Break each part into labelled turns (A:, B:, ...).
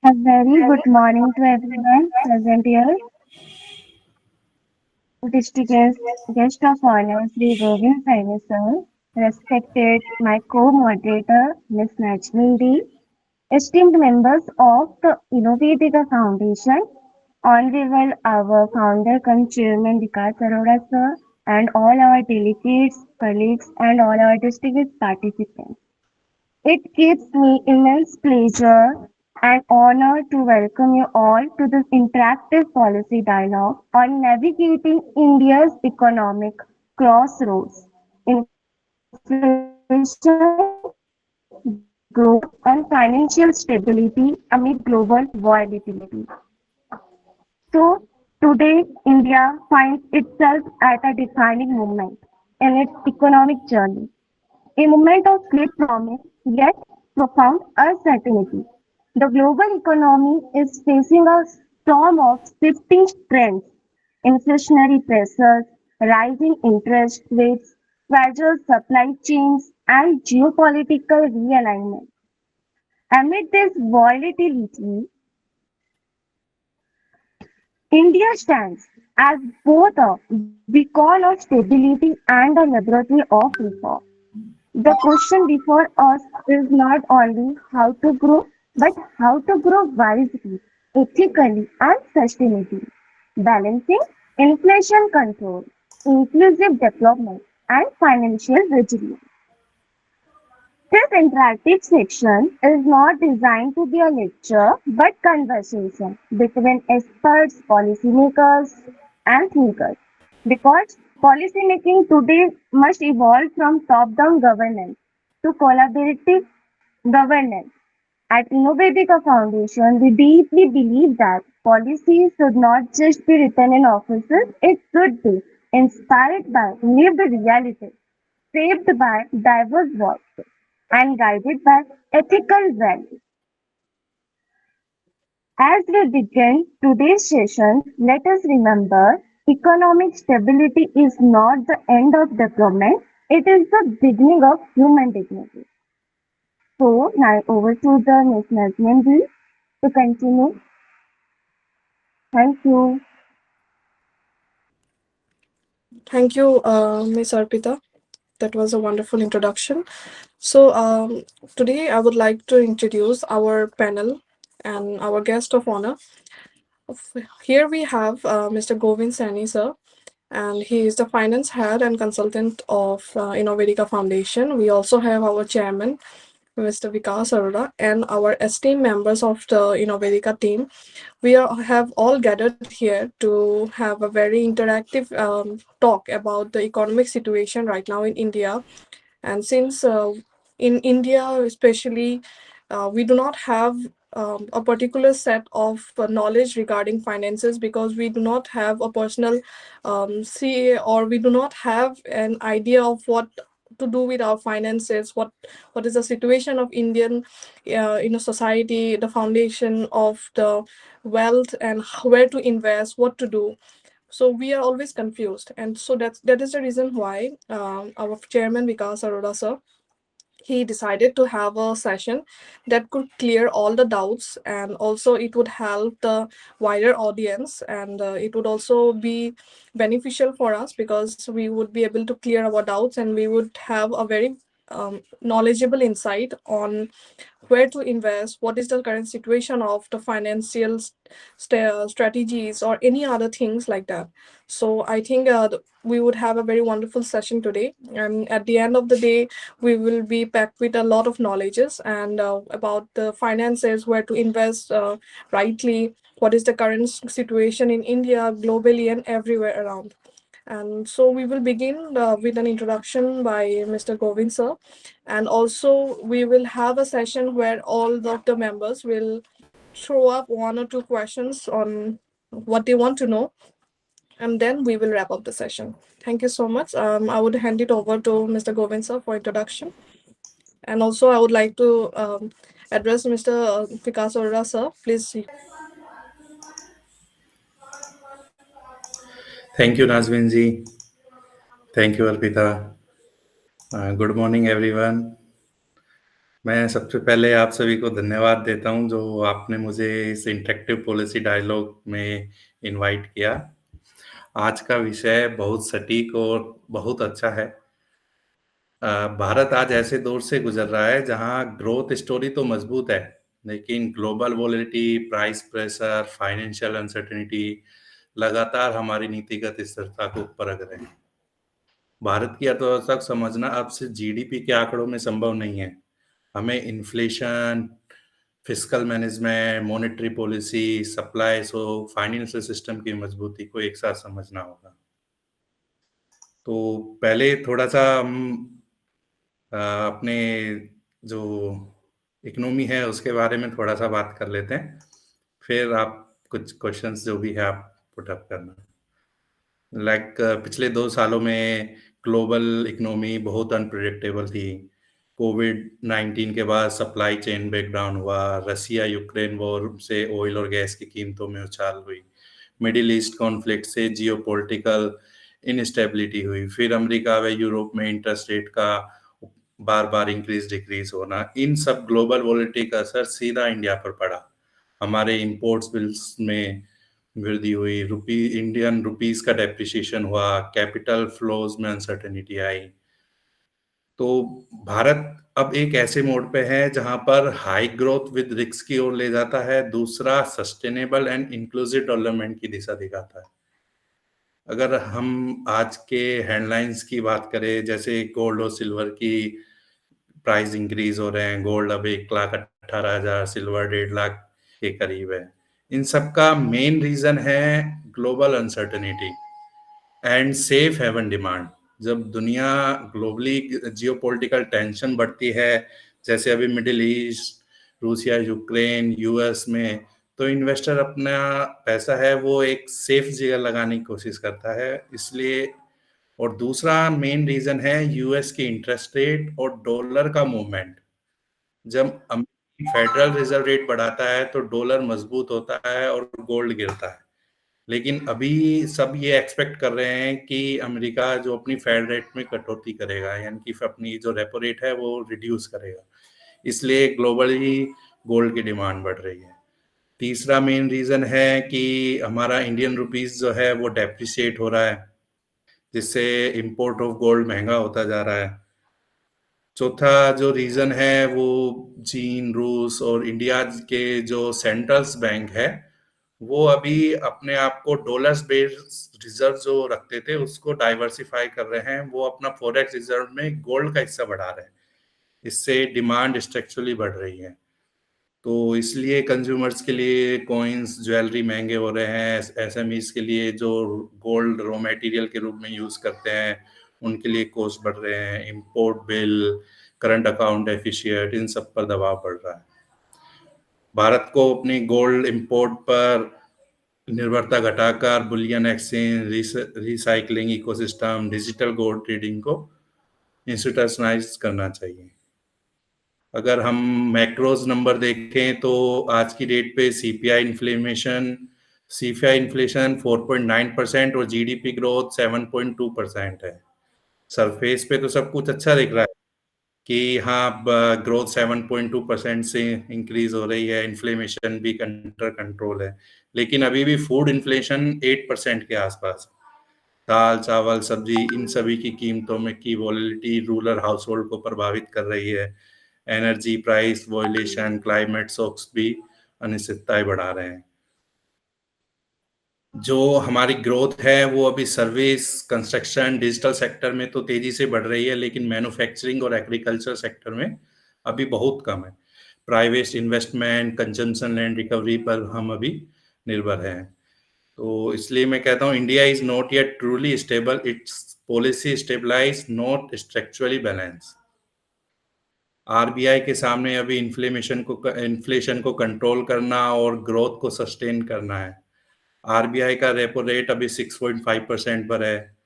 A: A very good morning to everyone present here. Distinguished guest of honor, Sri Govind Saini sir, respected my co-moderator, Ms. Najmi, esteemed members of the Innovativa Foundation, honorable our founder and chairman Vikas Arora sir, and all our delegates, colleagues, and all our distinguished participants. It gives me immense pleasure and honor to welcome you all to this interactive policy dialogue on navigating India's economic crossroads, inflation, growth, and financial stability amid global volatility. So, today India finds itself at a defining moment in its economic journey, a moment of great promise yet profound uncertainty. The global economy is facing a storm of shifting trends, inflationary pressures, rising interest rates, fragile supply chains, and geopolitical realignment. Amid this volatility, India stands as both a beacon of stability and a laboratory of reform. The question before us is not only how to grow, but how to grow wisely, ethically, and sustainably, balancing inflation control, inclusive development, and financial resilience. This interactive section is not designed to be a lecture, but conversation between experts, policymakers, and thinkers. Because policymaking today must evolve from top-down governance to collaborative governance. At Innovatica Foundation, we deeply believe that policies should not just be written in offices, it should be inspired by lived reality, shaped by diverse voices, and guided by ethical values. As we begin today's session, let us remember economic stability is not the end of development, it is the beginning of human dignity. So, now over to the Ms. Nazmin ji to continue. Thank you.
B: Thank you, Ms. Arpita. That was a wonderful introduction. So, today I would like to introduce our panel and our guest of honor. Here we have Mr. Govind Sani, sir, and he is the finance head and consultant of Innovatica Foundation. We also have our chairman, Mr. Vikas Arora, and our esteemed members of the Innovatica team. Have all gathered here to have a very interactive talk about the economic situation right now in India. And since in India, especially, we do not have a particular set of knowledge regarding finances because we do not have a personal CA, or we do not have an idea of what to do with our finances, what is the situation of Indian in a society, the foundation of the wealth, and where to invest, what to do. So we are always confused, and so that is the reason why our chairman Vikas Arora sir, he decided to have a session that could clear all the doubts, and also it would help the wider audience, and it would also be beneficial for us because we would be able to clear our doubts, and we would have a very knowledgeable insight on where to invest, what is the current situation of the financial strategies, or any other things like that. So I think we would have a very wonderful session today, and at the end of the day, we will be packed with a lot of knowledges and about the finances, where to invest rightly, what is the current situation in India, globally, and everywhere around. And so we will begin with an introduction by Mr. Govind sir. And also we will have a session where all of the members will throw up one or two questions on what they want to know. And then we will wrap up the session. Thank you so much. I would hand it over to Mr. Govind sir for introduction. And also I would like to address Mr. Vikas Arora sir. Please.
C: Thank you, Nazminji. Thank you, Arpita. Good morning, everyone. मैं सबसे पहले आप सभी को धन्यवाद देता हूँ जो आपने मुझे इस इंटरेक्टिव पॉलिसी डायलॉग में इनवाइट किया। आज का विषय बहुत सटीक और बहुत अच्छा है। भारत आज ऐसे दौर से गुजर रहा है जहाँ ग्रोथ स्टोरी तो मजबूत है, लेकिन global volatility, price pressure, financial uncertainty लगातार हमारी नीतिगत स्थिरता को ऊपर रख रहे हैं। भारत की अर्थव्यवस्था को समझना अब सिर्फ जीडीपी के आंकड़ों में संभव नहीं है। हमें inflation, fiscal management, monetary policy, supply so financial system की मजबूती को एक साथ समझना होगा। तो पहले थोड़ा-सा हम अपने जो इकोनॉमी है उसके बारे में थोड़ा-सा बात कर लेते हैं। फिर आप कुछ क्वेश्चंस जो भी है आप पुट अप करना। पिछले 2 सालों में ग्लोबल इकोनॉमी बहुत अनप्रेडिक्टेबल थी। कोविड-19 के बाद सप्लाई चेन ब्रेकडाउन हुआ, रसिया-यूक्रेन वॉर से ऑयल और गैस की कीमतों में उछाल हुई, मिडिल ईस्ट कॉन्फ्लिक्ट से जियोपॉलिटिकल इनस्टेबिलिटी हुई, फिर अमेरिका व यूरोप में इंटरेस्ट रेट का बार-बार इंक्रीज़-डिक्रीज़ होना। इन सब ग्लोबल वोलेटिलिटी का असर सीधा इंडिया पर पड़ा। हमारे इंपोर्ट्स बिल्स में वृद्धि हुई, इंडियन रुपीस का डेप्रिसिएशन हुआ, कैपिटल फ्लोज में अनसर्टेनिटी आई। तो भारत अब एक ऐसे मोड पे है जहां पर हाई ग्रोथ विद रिस्क की ओर ले जाता है, दूसरा सस्टेनेबल एंड इंक्लूसिव डेवलपमेंट की दिशा दिखाता है। अगर हम आज के हेडलाइंस की बात करें, जैसे गोल्ड और सिल्वर की प्राइस इंक्रीज हो रहे हैं, गोल्ड अब 1,18,000, सिल्वर 1,50,000 के करीब है। इन सब का मेन रीजन है global uncertainty and safe haven demand. जब दुनिया ग्लोबली जियोपॉलिटिकल टेंशन बढ़ती है, जैसे अभी middle east, Russia, Ukraine, US में, तो इन्वेस्टर अपना पैसा है वो एक सेफ जगह लगाने की कोशिश करता है। इसलिए और दूसरा मेन रीजन है यूएस की इंटरेस्ट रेट और डॉलर का मूवमेंट। जब फेडरल रिजर्व रेट बढ़ाता है तो डॉलर मजबूत होता है और गोल्ड गिरता है। लेकिन अभी सब ये एक्सपेक्ट कर रहे हैं कि अमेरिका जो अपनी फेड रेट में कटौती करेगा, यानी कि अपनी जो रेपो रेट है वो रिड्यूस करेगा। इसलिए ग्लोबली गोल्ड की डिमांड बढ़ रही है। तीसरा मेन रीजन है कि हमारा इंडियन रुपीस जो है वो डेप्रिशिएट हो रहा है, जिससे इंपोर्ट ऑफ गोल्ड महंगा होता जा रहा है। चौथा जो रीजन है वो चीन, रूस और इंडिया के जो सेंट्रल्स बैंक है वो अभी अपने आप को डॉलर्स बेस्ड रिजर्व जो रखते थे उसको डाइवर्सिफाई कर रहे हैं। वो अपना फॉरेक्स रिजर्व में गोल्ड का हिस्सा बढ़ा रहे हैं। इससे डिमांड स्ट्रक्चरली बढ़ रही है। तो इसलिए कंज्यूमर्स के लिए कॉइन्स, ज्वेलरी महंगे हो रहे हैं। एसएमईज के लिए जो गोल्ड रॉ मटेरियल के रूप में यूज करते हैं उनके लिए कॉस्ट बढ़ रहे हैं। Import bill, current account deficit, इन सब पर दबाव बढ़ रहा है। भारत को अपनी गोल्ड इंपोर्ट पर निर्भरता घटाकर bullion exchange, recycling ecosystem, digital gold trading को इंस्टीट्यूशनलाइज करना चाहिए। अगर हम मैक्रोज नंबर देखें तो आज की डेट पे सीपीआई इन्फ्लेशन 4.9% और जीडीपी ग्रोथ 7.2% है। सरफेस पे तो सब कुछ अच्छा दिख रहा है कि हाँ, ग्रोथ 7.2% से इंक्रीज हो रही है, इन्फ्लेमेशन भी अंडर कंट्रोल है, लेकिन अभी भी फूड इन्फ्लेशन 8% के आसपास। दाल, चावल, सब्जी, इन सभी की कीमतों में की वॉलेटिलिटी रूरल हाउसहोल्ड को प्रभावित कर रही है। एनर्जी प्राइस वॉल्यूशन, क्लाइमेट शॉक्स भी अनिश्चितताएं बढ़ा रहे हैं। जो हमारी ग्रोथ है वो अभी सर्विस, कंस्ट्रक्शन, डिजिटल सेक्टर में तो तेजी से बढ़ रही है, लेकिन मैन्युफैक्चरिंग और एग्रीकल्चर सेक्टर में अभी बहुत कम है। Private investment, consumption, land recovery पर हम अभी निर्भर हैं। तो इसलिए मैं कहता हूँ India is not yet truly stable, it's policy stabilize, not structurally balance. RBI के सामने अभी इन्फ्लेशन को कंट्रोल करना और ग्रोथ को सस्टेन करना है। आरबीआई का रेपो रेट अभी 6.5% पर है।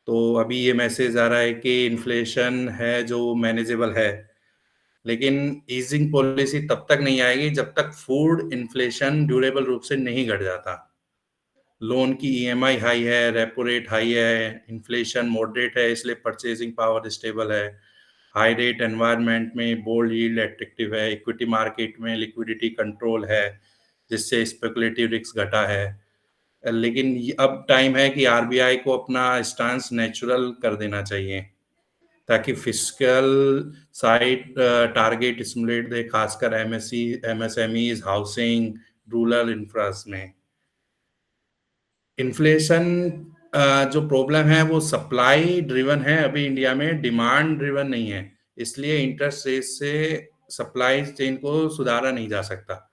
C: तो अभी ये मैसेज आ रहा है कि इन्फ्लेशन है जो मैनेजेबल है, लेकिन ईजिंग पॉलिसी तब तक नहीं आएगी जब तक फूड इन्फ्लेशन ड्यूरेबल रूप से नहीं घट जाता। लोन की ईएमआई हाई है, रेपो रेट हाई है, इन्फ्लेशन मॉडरेट है, इसलिए परचेजिंग पावर स्टेबल है। हाई रेट एनवायरनमेंट में बोल्ड यील्ड एट्रैक्टिव है, इक्विटी मार्केट में लिक्विडिटी कंट्रोल है, जिससे स्पेकुलेटिव रिस्क घटा है। लेकिन अब टाइम है कि आरबीआई को अपना स्टांस नेचुरल कर देना चाहिए, ताकि फिस्कल साइड टारगेट स्टिमुलेट दे, खासकर एमएसएमईज, हाउसिंग, रूरल इंफ्रास में। इन्फ्लेशन जो प्रॉब्लम है वो सप्लाई ड्रिवन है, अभी इंडिया में डिमांड ड्रिवन नहीं है, इसलिए इंटरेस्ट रेट से सप्लाई चेन को सुधारा नहीं जा सकता।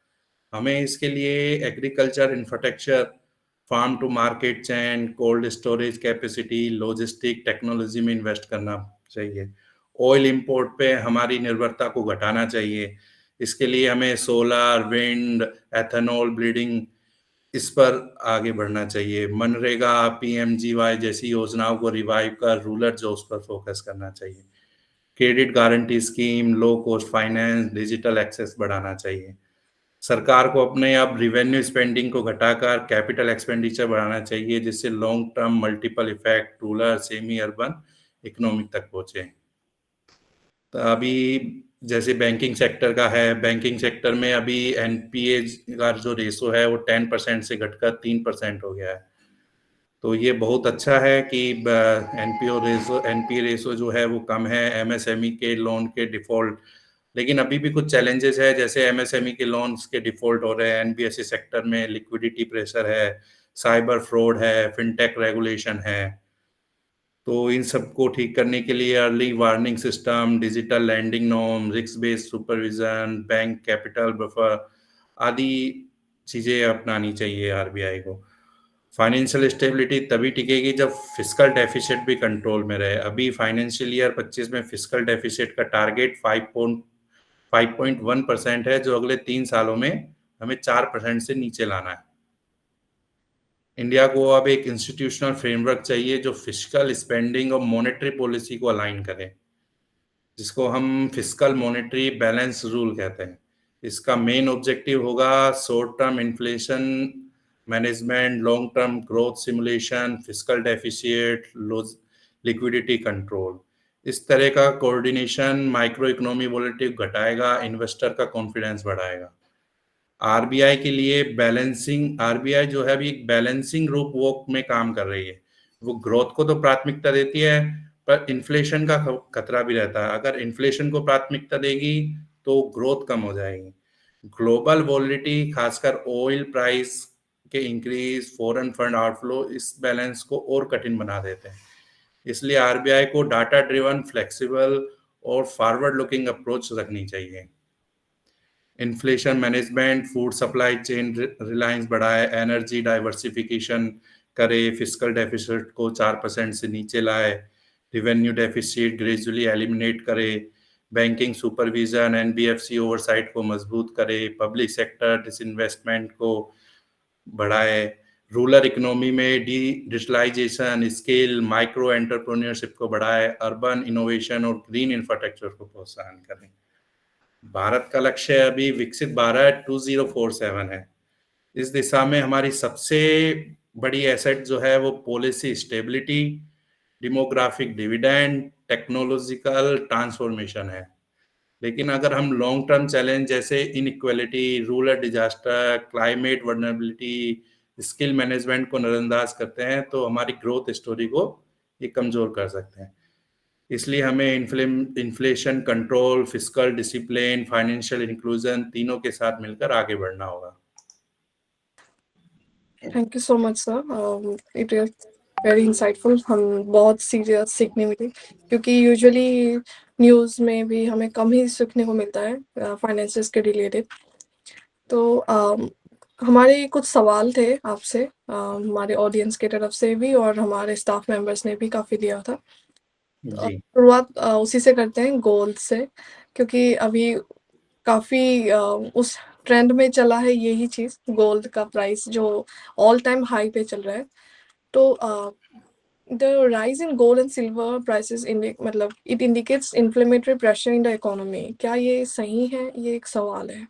C: हमें इसके लिए agriculture infrastructure, farm to market chain, cold storage capacity, logistic technology में इन्वेस्ट करना चाहिए। ऑयल इंपोर्ट पे हमारी निर्भरता को घटाना चाहिए। इसके लिए हमें सोलर, विंड, एथेनॉल ब्लीडिंग, इस पर आगे बढ़ना चाहिए। मनरेगा, पीएमजीवाई जैसी योजनाओं को रिवाइव कर रूरल जॉब्स पर फोकस करना चाहिए। Credit guarantee scheme, low cost finance, digital access बढ़ाना चाहिए। सरकार को अपने अब रिवेन्यू स्पेंडिंग को घटाकर कैपिटल एक्सपेंडिचर बढ़ाना चाहिए, जिससे long term multiple effect rural, semi urban economic तक पहुंचे। तो अभी जैसे बैंकिंग सेक्टर का है, बैंकिंग सेक्टर में अभी एनपीए का जो रेशो है वो 10% से घटकर 3% हो गया है। तो ये बहुत अच्छा है कि एनपीए रेशो जो है वो कम है। एमएसएमई के लोन के डिफॉल्ट, लेकिन अभी भी कुछ चैलेंजेस है, जैसे एमएसएमई के लोन्स के डिफॉल्ट हो रहे हैं, एनबीएफसी सेक्टर में लिक्विडिटी प्रेशर है, साइबर फ्रॉड है, फिनटेक रेगुलेशन है। तो इन सबको ठीक करने के लिए early warning system, digital lending norm, risk based supervision, bank capital buffer आदि चीजें अपनानी चाहिए आरबीआई को। फाइनेंशियल स्टेबिलिटी तभी टिकेगी जब फिस्कल डेफिसिट भी कंट्रोल में रहे। अभी फाइनेंशियल ईयर 25 में फिस्कल डेफिसिट का टारगेट 5.1% है, जो अगले 3 सालों में हमें 4% से नीचे लाना है। इंडिया को अब एक इंस्टीट्यूशनल फ्रेमवर्क चाहिए जो फिस्कल स्पेंडिंग और मॉनेटरी पॉलिसी को अलाइन करे, जिसको हम फिस्कल मॉनेटरी बैलेंस रूल कहते हैं। इसका मेन ऑब्जेक्टिव होगा short term inflation management, long term growth simulation, fiscal deficit, liquidity control. इस तरह का कोऑर्डिनेशन माइक्रो इकोनॉमी वोलेटिलिटी घटाएगा, इन्वेस्टर का कॉन्फिडेंस बढ़ाएगा। आरबीआई के लिए बैलेंसिंग, आरबीआई जो है अभी एक बैलेंसिंग रूप वॉक में काम कर रही है। वो ग्रोथ को तो प्राथमिकता देती है, पर इन्फ्लेशन का खतरा भी रहता है। अगर इन्फ्लेशन को प्राथमिकता देगी तो ग्रोथ कम हो जाएगी। ग्लोबल वॉलिडिटी, खासकर ऑयल प्राइस के इंक्रीज, फॉरेन फंड आउटफ्लो इस बैलेंस को और कठिन बना देते हैं। इसलिए आरबीआई को डाटा ड्रिवन, फ्लेक्सिबल और फॉरवर्ड लुकिंग अप्रोच रखनी चाहिए। Inflation management, food supply chain Reliance बढ़ाए, एनर्जी डाइवर्सिफिकेशन करे, फिस्कल डेफिसिट को 4% से नीचे लाए, रिवेन्यू डेफिसिट ग्रेजुअली एलिमिनेट करे, बैंकिंग सुपरविजन, एनबीएफसी ओवरसाइट को मजबूत करे, पब्लिक सेक्टर डिसइन्वेस्टमेंट को बढ़ाए, रूरल इकोनॉमी में डिजिटलाइजेशन, स्केल, माइक्रो एंटरप्रेन्योरशिप को बढ़ाए, अर्बन इनोवेशन और ग्रीन इंफ्रास्ट्रक्चर को प्रोत्साहन करें। भारत का लक्ष्य अभी विकसित भारत 2047 है। इस दिशा में हमारी सबसे बड़ी एसेट जो है वो policy stability, demographic dividend, technological transformation है। लेकिन अगर हम लॉन्ग टर्म चैलेंज जैसे inequality, rural disaster, climate vulnerability, skill management को नजरअंदाज करते हैं तो हमारी ग्रोथ स्टोरी को ये कमजोर कर सकते हैं। इसलिए हमें inflation control, fiscal discipline, financial inclusion तीनों के साथ मिलकर आगे बढ़ना होगा।
B: Thank you so much sir, it is very insightful. हम बहुत सीरियस सीखने मिली, क्योंकि यूजुअली न्यूज़ में भी हमें कम ही सीखने को मिलता है फाइनेंसेस के रिलेटेड। तो हमारे कुछ सवाल थे आपसे, हमारे ऑडियंस के तरफ से भी और हमारे स्टाफ मेंबर्स ने भी काफ़ी दिया था।
C: जी,
B: शुरुआत उसी से करते हैं, गोल्ड से, क्योंकि अभी काफ़ी उस ट्रेंड में चला है यही चीज़, गोल्ड का प्राइस जो ऑल टाइम हाई पे चल रहा है। तो the rise in gold and silver prices मतलब it indicates inflammatory pressure in the economy. क्या ये सही है? ये एक सवाल है।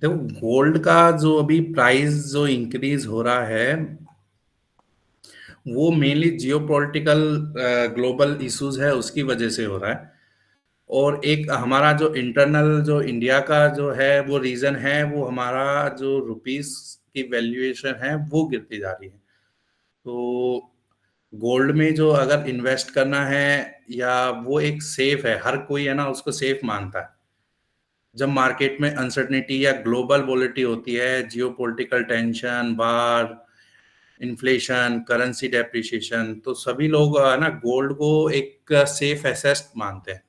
C: देखो गोल्ड का जो अभी प्राइस जो इंक्रीज हो रहा है वो मेनली जियोपॉलिटिकल ग्लोबल इश्यूज है, उसकी वजह से हो रहा है। और एक हमारा जो इंटरनल जो इंडिया का जो है वो रीजन है, वो हमारा जो रुपीस की वैल्यूएशन है वो गिरती जा रही है। तो गोल्ड में जो अगर इन्वेस्ट करना है, या वो एक सेफ है, हर कोई है ना उसको सेफ मानता है। जब मार्केट में अनसर्टेनिटी या ग्लोबल वोलेटिलिटी होती है, जियोपॉलिटिकल टेंशन, वार, इन्फ्लेशन, करेंसी डेप्रिसिएशन, तो सभी लोग है ना गोल्ड को एक सेफ एसेट मानते हैं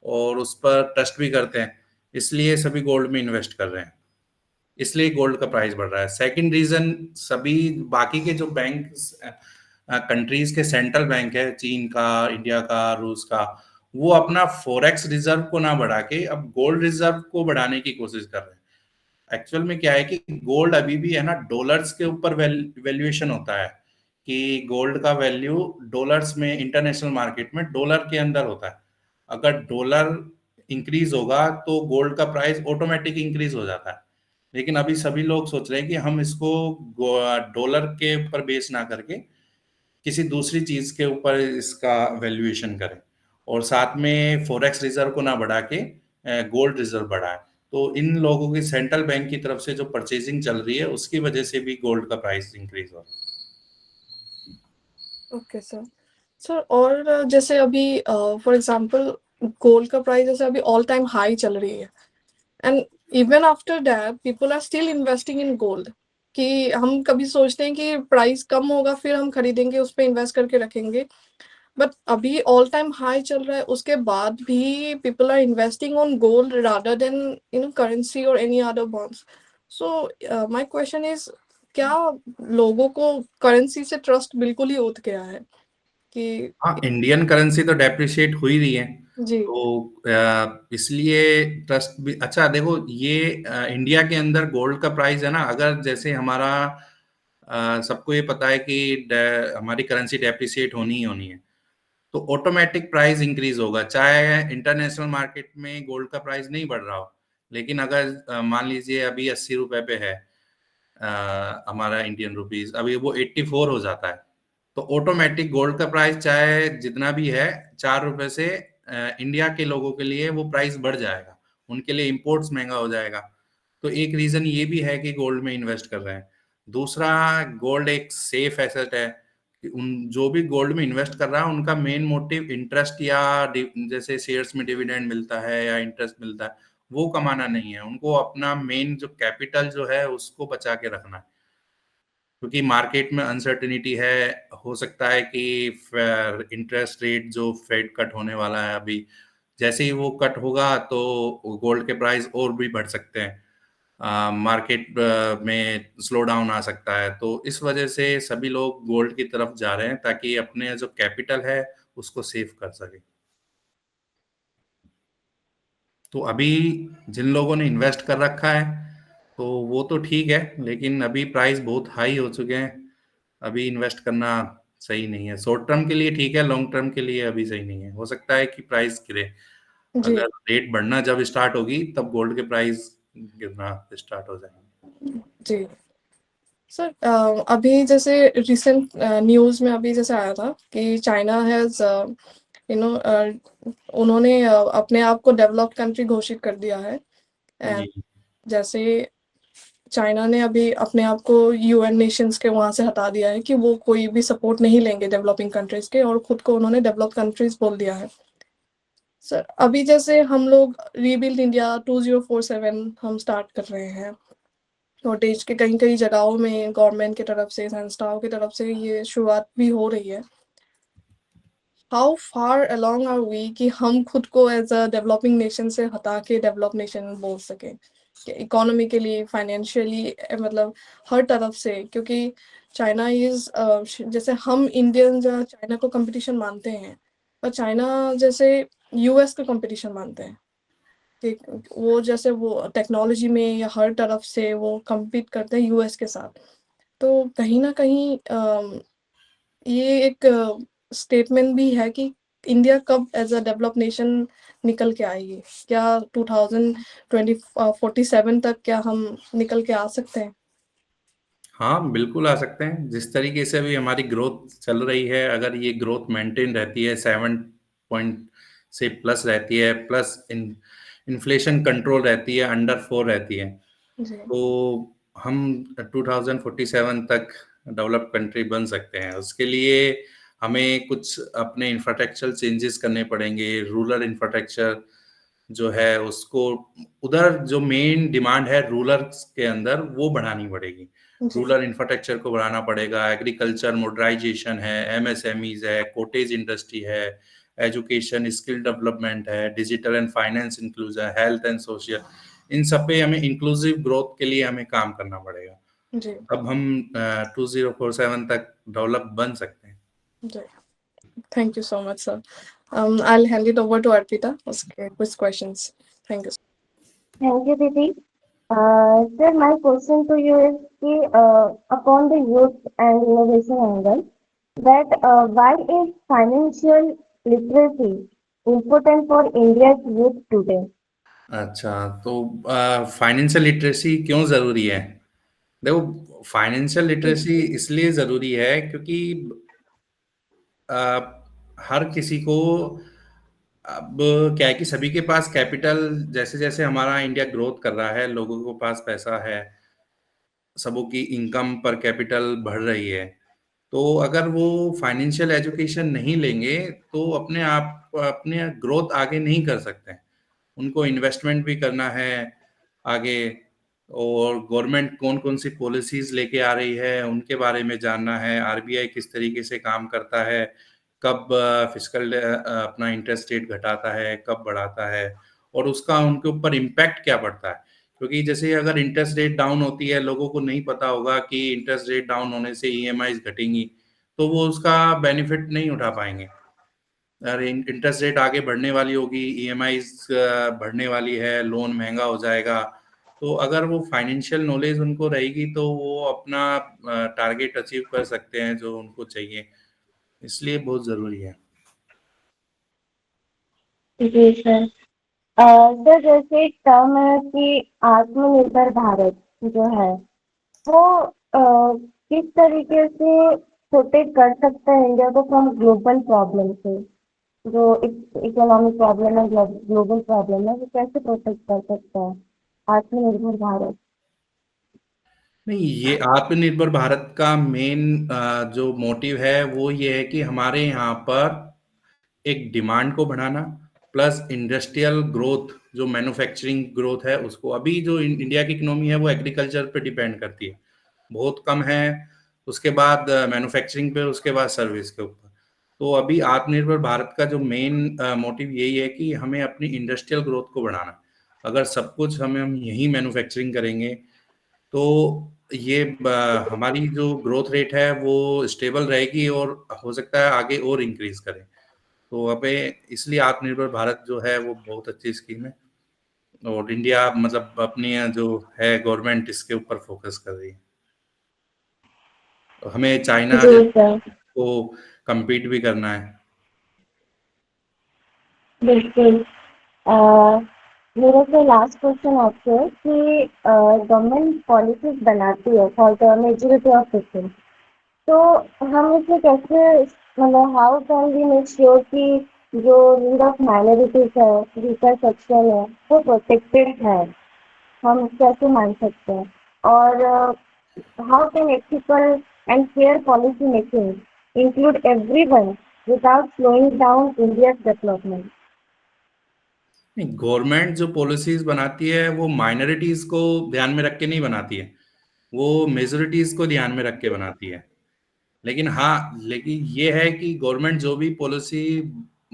C: और उस पर ट्रस्ट भी करते हैं, इसलिए सभी गोल्ड में इन्वेस्ट कर रहे हैं, इसलिए गोल्ड का प्राइस बढ़ रहा है। सेकंड रीजन, सभी बाकी के जो बैंक कंट्रीज के सेंट्रल बैंक है, चीन का, इंडिया का, रूस का, वो अपना फॉरेक्स रिजर्व को ना बढ़ा के अब गोल्ड रिजर्व को बढ़ाने की कोशिश कर रहे हैं। एक्चुअल में क्या है कि गोल्ड अभी भी है ना डॉलर्स के ऊपर वैल्यूएशन होता है, कि गोल्ड का वैल्यू डॉलर्स में इंटरनेशनल मार्केट में डॉलर के अंदर होता है। अगर डॉलर इंक्रीज होगा तो गोल्ड का प्राइस ऑटोमेटिक इंक्रीज हो जाता है। लेकिन अभी सभी लोग सोच रहे हैं कि हम इसको डॉलर के ऊपर बेस ना करके किसी दूसरी चीज के ऊपर इसका वैल्यूएशन करें, और साथ में फॉरेक्स रिजर्व को ना बढ़ा के गोल्ड रिजर्व बढ़ाएं। तो इन लोगों की सेंट्रल बैंक की तरफ से जो परचेजिंग चल रही है उसकी वजह से भी गोल्ड का प्राइस इंक्रीज हो रहा है।
B: Okay sir. सर और जैसे अभी फॉर एग्जांपल गोल्ड का प्राइस जैसे अभी ऑल टाइम हाई चल रही है, and even after that people are still investing in gold, कि हम कभी सोचते हैं कि प्राइस कम होगा फिर हम खरीदेंगे, उस पर इन्वेस्ट करके रखेंगे, बट अभी ऑल टाइम हाई चल रहा है उसके बाद भी people are investing on gold rather than currency और any other bonds. So my question is, क्या लोगों को करेंसी से ट्रस्ट बिल्कुल ही उठ गया है कि?
C: हाँ, इंडियन करेंसी तो डेप्रिशिएट हो ही रही है,
B: जी
C: तो इसलिए ट्रस्ट भी अच्छा। देखो ये इंडिया के अंदर गोल्ड का प्राइस है ना, अगर जैसे हमारा सबको ये पता है कि हमारी करेंसी डेप्रिशिएट होनी ही होनी है, तो ऑटोमेटिक प्राइस इंक्रीज होगा, चाहे इंटरनेशनल मार्केट में गोल्ड का प्राइस नहीं बढ़ रहा हो। लेकिन अगर मान लीजिए अभी 80 रुपए पे है हमारा इंडियन रुपीज, अभी वो 84 हो जाता है, तो ऑटोमेटिक गोल्ड का प्राइस चाहे जितना भी है, 4 रुपए से इंडिया के लोगों के लिए वो प्राइस बढ़ जाएगा, उनके लिए इम्पोर्ट्स महंगा हो जाएगा। तो एक रीजन ये भी है कि गोल्ड में इन्वेस्ट कर रहे हैं। दूसरा, गोल्ड एक सेफ एसेट है, कि उन जो भी गोल्ड में इन्वेस्ट कर रहा है उनका मेन मोटिव इंटरेस्ट या जैसे शेयर्स में डिविडेंड मिलता है या इंटरेस्ट मिलता है, वो कमाना नहीं है, उनको अपना मेन जो कैपिटल जो है उसको बचा के रखना है। क्योंकि मार्केट में अनसर्टेनिटी है, हो सकता है कि इंटरेस्ट रेट जो फेड कट होने वाला है अभी, जैसे ही वो कट होगा तो गोल्ड के प्राइस और भी बढ़ सकते हैं, मार्केट में स्लो डाउन आ सकता है। तो इस वजह से सभी लोग गोल्ड की तरफ जा रहे हैं ताकि अपने जो कैपिटल है उसको सेव कर सके। तो अभी जिन लोगों ने इन्वेस्ट कर रखा है तो वो तो ठीक है, लेकिन अभी प्राइस बहुत हाई हो चुके हैं, अभी इन्वेस्ट करना सही नहीं है। शॉर्ट टर्म के लिए ठीक है, लॉन्ग टर्म के लिए अभी सही नहीं है। हो सकता है कि प्राइस गिरे,
B: जी
C: अगर रेट बढ़ना जब स्टार्ट होगी तब गोल्ड के प्राइस गिरना स्टार्ट हो जाएंगे।
B: जी। सर अभी जैसे रिसेंट न्यूज़ में अभी जैसे आया था कि चाइना हैज़ यू नो उन्होंने अपने आप को डेवलप्ड कंट्री घोषित कर दिया है, एंड
C: जी
B: जैसे चाइना ने अभी अपने आप को यूएन नेशंस के वहाँ से हटा दिया है कि वो कोई भी सपोर्ट नहीं लेंगे डेवलपिंग कंट्रीज के, और खुद को उन्होंने डेवलप्ड कंट्रीज बोल दिया है। सर अभी जैसे हम लोग रीबिल्ड इंडिया 2047 हम स्टार्ट कर रहे हैं, और देश के कई कई जगहों में गवर्नमेंट की तरफ से, संस्थाओं की तरफ से ये शुरुआत भी हो रही है। How far along are we कि हम खुद को एज अ डेवलपिंग नेशन से हटा के डेवलप नेशन बोल सकें, कि इकोनॉमिकली, फाइनेंशियली, मतलब हर तरफ से, क्योंकि चाइना इज जैसे हम इंडियन चाइना को कंपटीशन मानते हैं, पर चाइना जैसे यूएस का कंपटीशन मानते हैं, कि वो जैसे वो टेक्नोलॉजी में या हर तरफ से वो compete करते हैं यूएस के साथ। तो कहीं ना कहीं ये एक स्टेटमेंट भी है कि इंडिया कब एज अ डेवलप नेशन निकल के आएगी, क्या 2047 तक क्या हम निकल के आ सकते हैं?
C: हाँ, बिल्कुल आ सकते हैं। जिस तरीके से अभी हमारी ग्रोथ चल रही है, अगर ये ग्रोथ मेंटेन रहती है, 7 पॉइंट से प्लस रहती है, प्लस इन्फ्लेशन कंट्रोल रहती है, अंडर 4 रहती है,
B: जी,
C: तो हम 2047 तक डेवलप्ड कंट्री बन सकते हैं। उसके लिए हमें कुछ अपने इंफ्रास्ट्रक्चरल चेंजेस करने पड़ेंगे। रूरल इंफ्रास्ट्रक्चर जो है उसको, उधर जो मेन डिमांड है रूरल के अंदर, वो बढ़ानी पड़ेगी।
B: जी,
C: रूरल इंफ्रास्ट्रक्चर को बढ़ाना पड़ेगा। एग्रीकल्चर मॉडर्नाइजेशन है, एमएसएमईज है, कॉटेज इंडस्ट्री है, एजुकेशन स्किल डेवलपमेंट है, digital and finance inclusion, health and social, इन सब पे हमें इंक्लूसिव ग्रोथ के लिए हमें काम करना पड़ेगा।
B: जी,
C: तब हम 2047 तक डेवलप बन सकते हैं।
B: जी। Thank you so much, sir. I'll hand it over to Arpita. Okay, quiz questions. Thank you.
A: Thank you, Didi. Sir, my question to you is upon the youth and innovation angle, that why is financial literacy important for India's youth today?
C: अच्छा, तो financial literacy क्यों ज़रूरी है? देखो, financial literacy इसलिए ज़रूरी है क्योंकि अ, हर किसी को अब क्या है कि सभी के पास कैपिटल, जैसे-जैसे हमारा इंडिया ग्रोथ कर रहा है, लोगों के पास पैसा है, सबों की इनकम पर कैपिटल बढ़ रही है। तो अगर वो फाइनेंशियल एजुकेशन नहीं लेंगे, तो अपने आप अपने ग्रोथ आगे नहीं कर सकते हैं। उनको इन्वेस्टमेंट भी करना है आगे, और गवर्नमेंट कौन-कौन सी पॉलिसीज़ लेके आ रही है, उनके बारे में जानना है। आरबीआई किस तरीके से काम करता है, कब फिस्कल अपना इंटरेस्ट रेट घटाता है, कब बढ़ाता है, और उसका उनके ऊपर इम्पैक्ट क्या पड़ता है। क्योंकि जैसे अगर इंटरेस्ट रेट डाउन होती है, लोगों को नहीं पता होगा कि इंटरेस्ट रेट डाउन होने से ईएमआईज़ घटेंगी, तो वो उसका बेनिफिट नहीं उठा पाएँगे। अरे इंटरेस्ट रेट आगे बढ़ने वाली होगी, ईएमआईज़ बढ़ने वाली है, लोन महँगा हो जाएगा। तो अगर वो फाइनेंशियल नॉलेज उनको रहेगी, तो वो अपना टारगेट अचीव कर सकते हैं जो उनको चाहिए। इसलिए बहुत ज़रूरी है।
A: जी सर। सर, जैसे एक टर्म है कि आत्मनिर्भर भारत जो है वो किस तरीके से प्रोटेक्ट कर सकता है इंडिया को फ्रॉम ग्लोबल प्रॉब्लम से, जो इकोनॉमिक प्रॉब्लम है, ग्लोबल प्रॉब्लम है, वो कैसे प्रोटेक्ट कर सकता है आत्मनिर्भर भारत?
C: नहीं, ये आत्मनिर्भर भारत का मेन जो मोटिव है वो ये है कि हमारे यहाँ पर एक डिमांड को बढ़ाना, प्लस इंडस्ट्रियल ग्रोथ, जो मैन्युफैक्चरिंग ग्रोथ है उसको, अभी जो इंडिया की इकोनॉमी है वो एग्रीकल्चर पे डिपेंड करती है, बहुत कम है। उसके बाद मैन्युफैक्चरिंग पे, उसके बाद सर्विस के ऊपर। तो अभी आत्मनिर्भर भारत का जो मेन मोटिव यही है कि हमें अपनी इंडस्ट्रियल ग्रोथ को बढ़ाना है। अगर सब कुछ हम यहीं मैन्युफैक्चरिंग करेंगे, तो ये हमारी जो ग्रोथ रेट है वो स्टेबल रहेगी, और हो सकता है आगे और इंक्रीज करे। तो हमें इसलिए आत्मनिर्भर भारत जो है वो बहुत अच्छी स्कीम है, और इंडिया मतलब अपनी जो है गवर्नमेंट इसके ऊपर फोकस कर रही है। तो हमें चाइना
A: जी
C: जैसे
A: सर,
C: को compete भी करना है।
A: बिल्कुल। अ, मेरा तो लास्ट क्वेश्चन आपसे है कि गवर्नमेंट पॉलिसीज बनाती है for the majority of people, तो हम इसे कैसे, मतलब how can we make sure कि जो नीड ऑफ माइनॉरिटीज है, वीकर सेक्शन है, वो प्रोटेक्टेड है? हम कैसे मान सकते हैं? और how can ethical and fair policy making include everyone without slowing down India development?
C: नहीं, गवर्नमेंट जो पॉलिसीज बनाती है वो माइनॉरिटीज को ध्यान में रख के नहीं बनाती है, वो मेजोरिटीज को ध्यान में रख के बनाती है। लेकिन हाँ, लेकिन ये है कि गवर्नमेंट जो भी पॉलिसी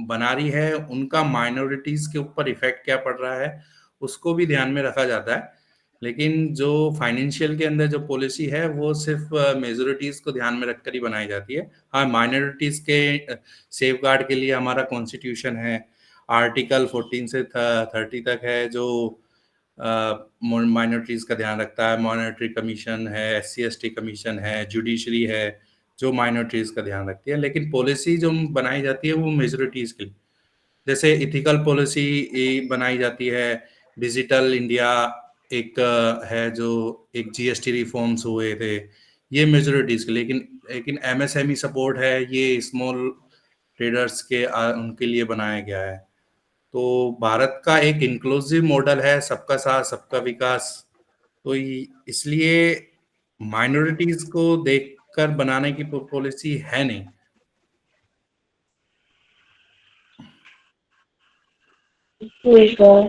C: बना रही है, उनका माइनॉरिटीज के ऊपर इफेक्ट क्या पड़ रहा है, उसको भी ध्यान में रखा जाता है। लेकिन जो फाइनेंशियल के अंदर जो पॉलिसी है वो सिर्फ मेजोरिटीज को ध्यान में रखकर ही बनाई जाती है। हाँ, माइनॉरिटीज के सेफ गार्ड के लिए हमारा कॉन्स्टिट्यूशन है, आर्टिकल 14 से 30 तक है, जो माइनॉरिटीज का ध्यान रखता है। मॉनेटरी कमीशन है, SC ST कमीशन है, जुडिशरी है, जो माइनॉरिटीज का ध्यान रखती है। लेकिन पॉलिसी जो बनाई जाती है वो मेजोरिटीज के लिए, जैसे इथिकल पॉलिसी बनाई जाती है। डिजिटल इंडिया एक है, जो एक GST रिफॉर्म्स हुए थे, ये मेजोरिटीज के, लेकिन लेकिन एमएसएमई सपोर्ट है, ये स्मॉल ट्रेडर्स के उनके लिए बनाया गया है। तो भारत का एक इंक्लूसिव मॉडल है, सबका साथ सबका विकास। तो इसलिए माइनॉरिटीज को देखकर बनाने की पॉलिसी है नहीं।
A: ठीक है।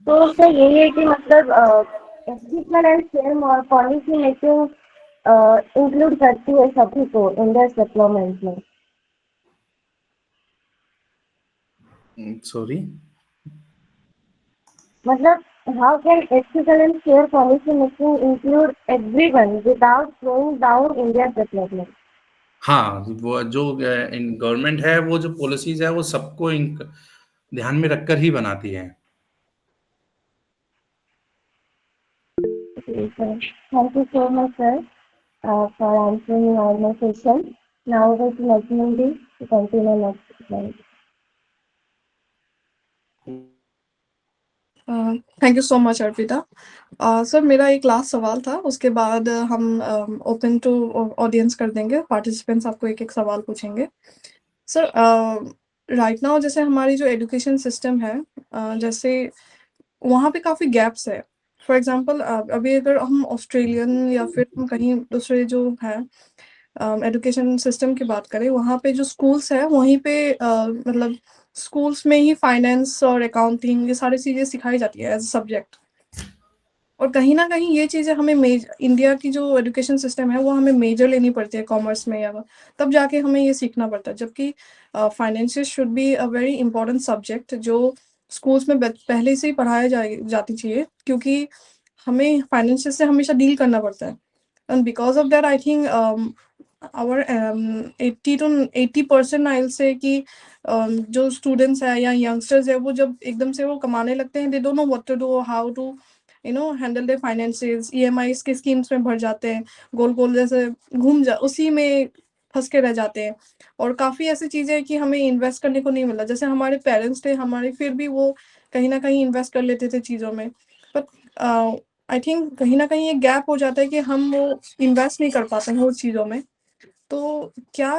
A: तो सर यही है कि मतलब ethical and fair policy making include करती है सभी को इंडिया डेवलपमेंट में।
C: सॉरी,
A: मतलब how can ethical and fair policy making include everyone without slowing down India's development?
C: हाँ, वो जो गवर्नमेंट है, वो जो पॉलिसीज है वो सबको ध्यान में रखकर ही बनाती है।
A: Okay, sir. Thank you so much, sir, for answering all my questions. Now it's Lakshmi to continue next slide.
B: Thank you so much Arpita. Sir मेरा एक लास्ट सवाल था, उसके बाद हम ओपन टू ऑडियंस कर देंगे, पार्टिसिपेंट्स आपको एक एक सवाल पूछेंगे। सर राइट नाउ जैसे हमारी जो एजुकेशन सिस्टम है, जैसे वहाँ पे काफ़ी गैप्स है। फॉर एग्जांपल अभी अगर हम ऑस्ट्रेलियन या फिर हम कहीं दूसरे जो है एजुकेशन सिस्टम की बात करें, वहाँ पे जो स्कूल्स है वहीं पे मतलब स्कूल्स में ही फाइनेंस और अकाउंटिंग ये सारी चीज़ें सिखाई जाती है एज सब्जेक्ट। और कहीं न कहीं ये चीज़ें हमें इंडिया की जो एजुकेशन सिस्टम है वो हमें मेजर लेनी पड़ती है कॉमर्स में, या तब जाके हमें ये सीखना पड़ता है। जबकि financial should be a very important subject जो स्कूल्स में पहले से ही पढ़ाया जाती चाहिए, क्योंकि हमें फाइनेंशियल से हमेशा डील करना पड़ता है। And because of that I think our 80% I will say कि जो स्टूडेंट्स है या यंगस्टर्स है वो जब एकदम से वो कमाने लगते हैं, they don't know what to do, how to handle their finances, EMIs के स्कीम्स में भर जाते हैं, गोल गोल जैसे उसी में फंस के रह जाते हैं। और काफ़ी ऐसी चीज़ें हैं कि हमें इन्वेस्ट करने को नहीं मिला। जैसे हमारे पेरेंट्स थे हमारे, फिर भी वो कहीं ना कहीं इन्वेस्ट कर लेते थे चीज़ों में, बट आई थिंक कहीं ना कहीं एक गैप हो जाता है कि हम वो इन्वेस्ट नहीं कर पाते हैं उस चीज़ों में। तो क्या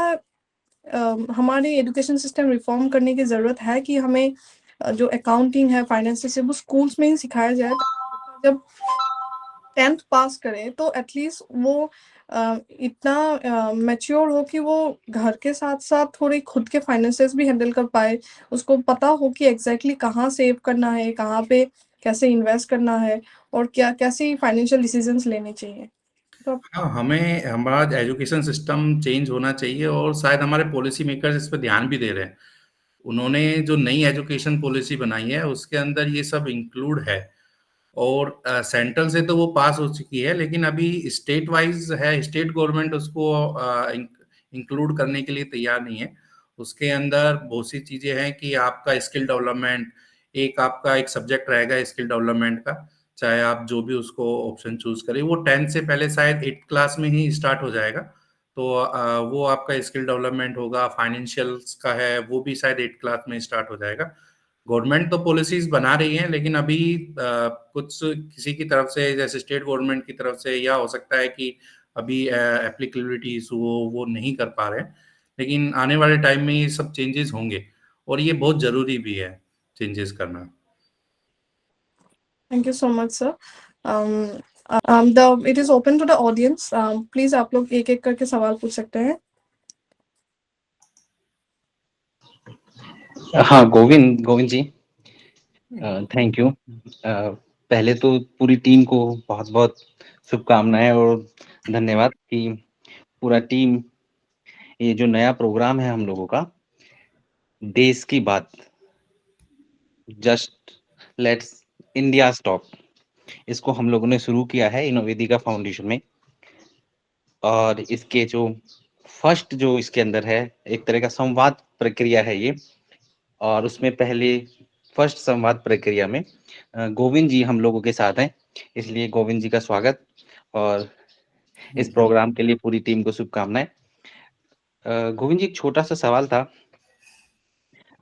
B: हमारे एजुकेशन सिस्टम रिफॉर्म करने की ज़रूरत है कि हमें जो अकाउंटिंग है फाइनेंस से वो स्कूल्स में ही सिखाया जाए, जब 10th पास करे तो एटलीस्ट वो इतना मैच्योर हो कि वो घर के साथ साथ थोड़े खुद के फाइनेंसेस भी हैंडल कर पाए, उसको पता हो कि एग्जैक्टली कहाँ सेव करना है, कहाँ पे कैसे इन्वेस्ट करना है, और क्या कैसे फाइनेंशियल डिसीजंस लेने चाहिए। तो
C: हाँ, हमें हमारा एजुकेशन सिस्टम चेंज होना चाहिए, और शायद हमारे पॉलिसी मेकर्स इस पे ध्यान भी दे रहे हैं। उन्होंने जो नई एजुकेशन पॉलिसी बनाई है उसके अंदर ये सब इंक्लूड है। और सेंट्रल से तो वो पास हो चुकी है, लेकिन अभी स्टेट वाइज है, स्टेट गवर्नमेंट उसको इंक्लूड करने के लिए तैयार नहीं है। उसके अंदर बहुत सी चीजें हैं कि आपका स्किल डेवलपमेंट, एक आपका एक सब्जेक्ट रहेगा स्किल डेवलपमेंट का, चाहे आप जो भी उसको ऑप्शन चूज करें, वो 10th से पहले शायद 8th क्लास में ही स्टार्ट हो जाएगा। तो वो आपका स्किल डेवलपमेंट होगा। फाइनेंशियल्स का है, वो भी शायद 8th क्लास में स्टार्ट हो जाएगा। गवर्नमेंट तो पॉलिसीज बना रही है, लेकिन अभी कुछ किसी की तरफ से, जैसे स्टेट गवर्नमेंट की तरफ से, या हो सकता है कि अभी एप्लीकेबिलिटी इशू वो नहीं कर पा रहे हैं। लेकिन आने वाले टाइम में ये सब चेंजेस होंगे, और ये बहुत जरूरी भी है चेंजेस करना।
B: Thank you so much sir. The it is open to the audience, please आप लोग एक एक करके सवाल पूछ सकते हैं।
D: हाँ, गोविंद गोविंद जी, थैंक यू। पहले तो पूरी टीम को बहुत बहुत शुभकामनाएं और धन्यवाद कि पूरा टीम, ये जो नया प्रोग्राम है हम लोगों का, देश की बात, जस्ट लेट्स इंडिया स्टॉप, इसको हम लोगों ने शुरू किया है इनोवेदिका फाउंडेशन में। और इसके जो फर्स्ट जो इसके अंदर है, एक तरह का संवाद प्रक्रिया है ये। और उसमें पहले फर्स्ट संवाद प्रक्रिया में गोविंद जी हम लोगों के साथ हैं, इसलिए गोविंद जी का स्वागत, और इस प्रोग्राम के लिए पूरी टीम को शुभकामनाएं। गोविंद जी, एक छोटा सा सवाल था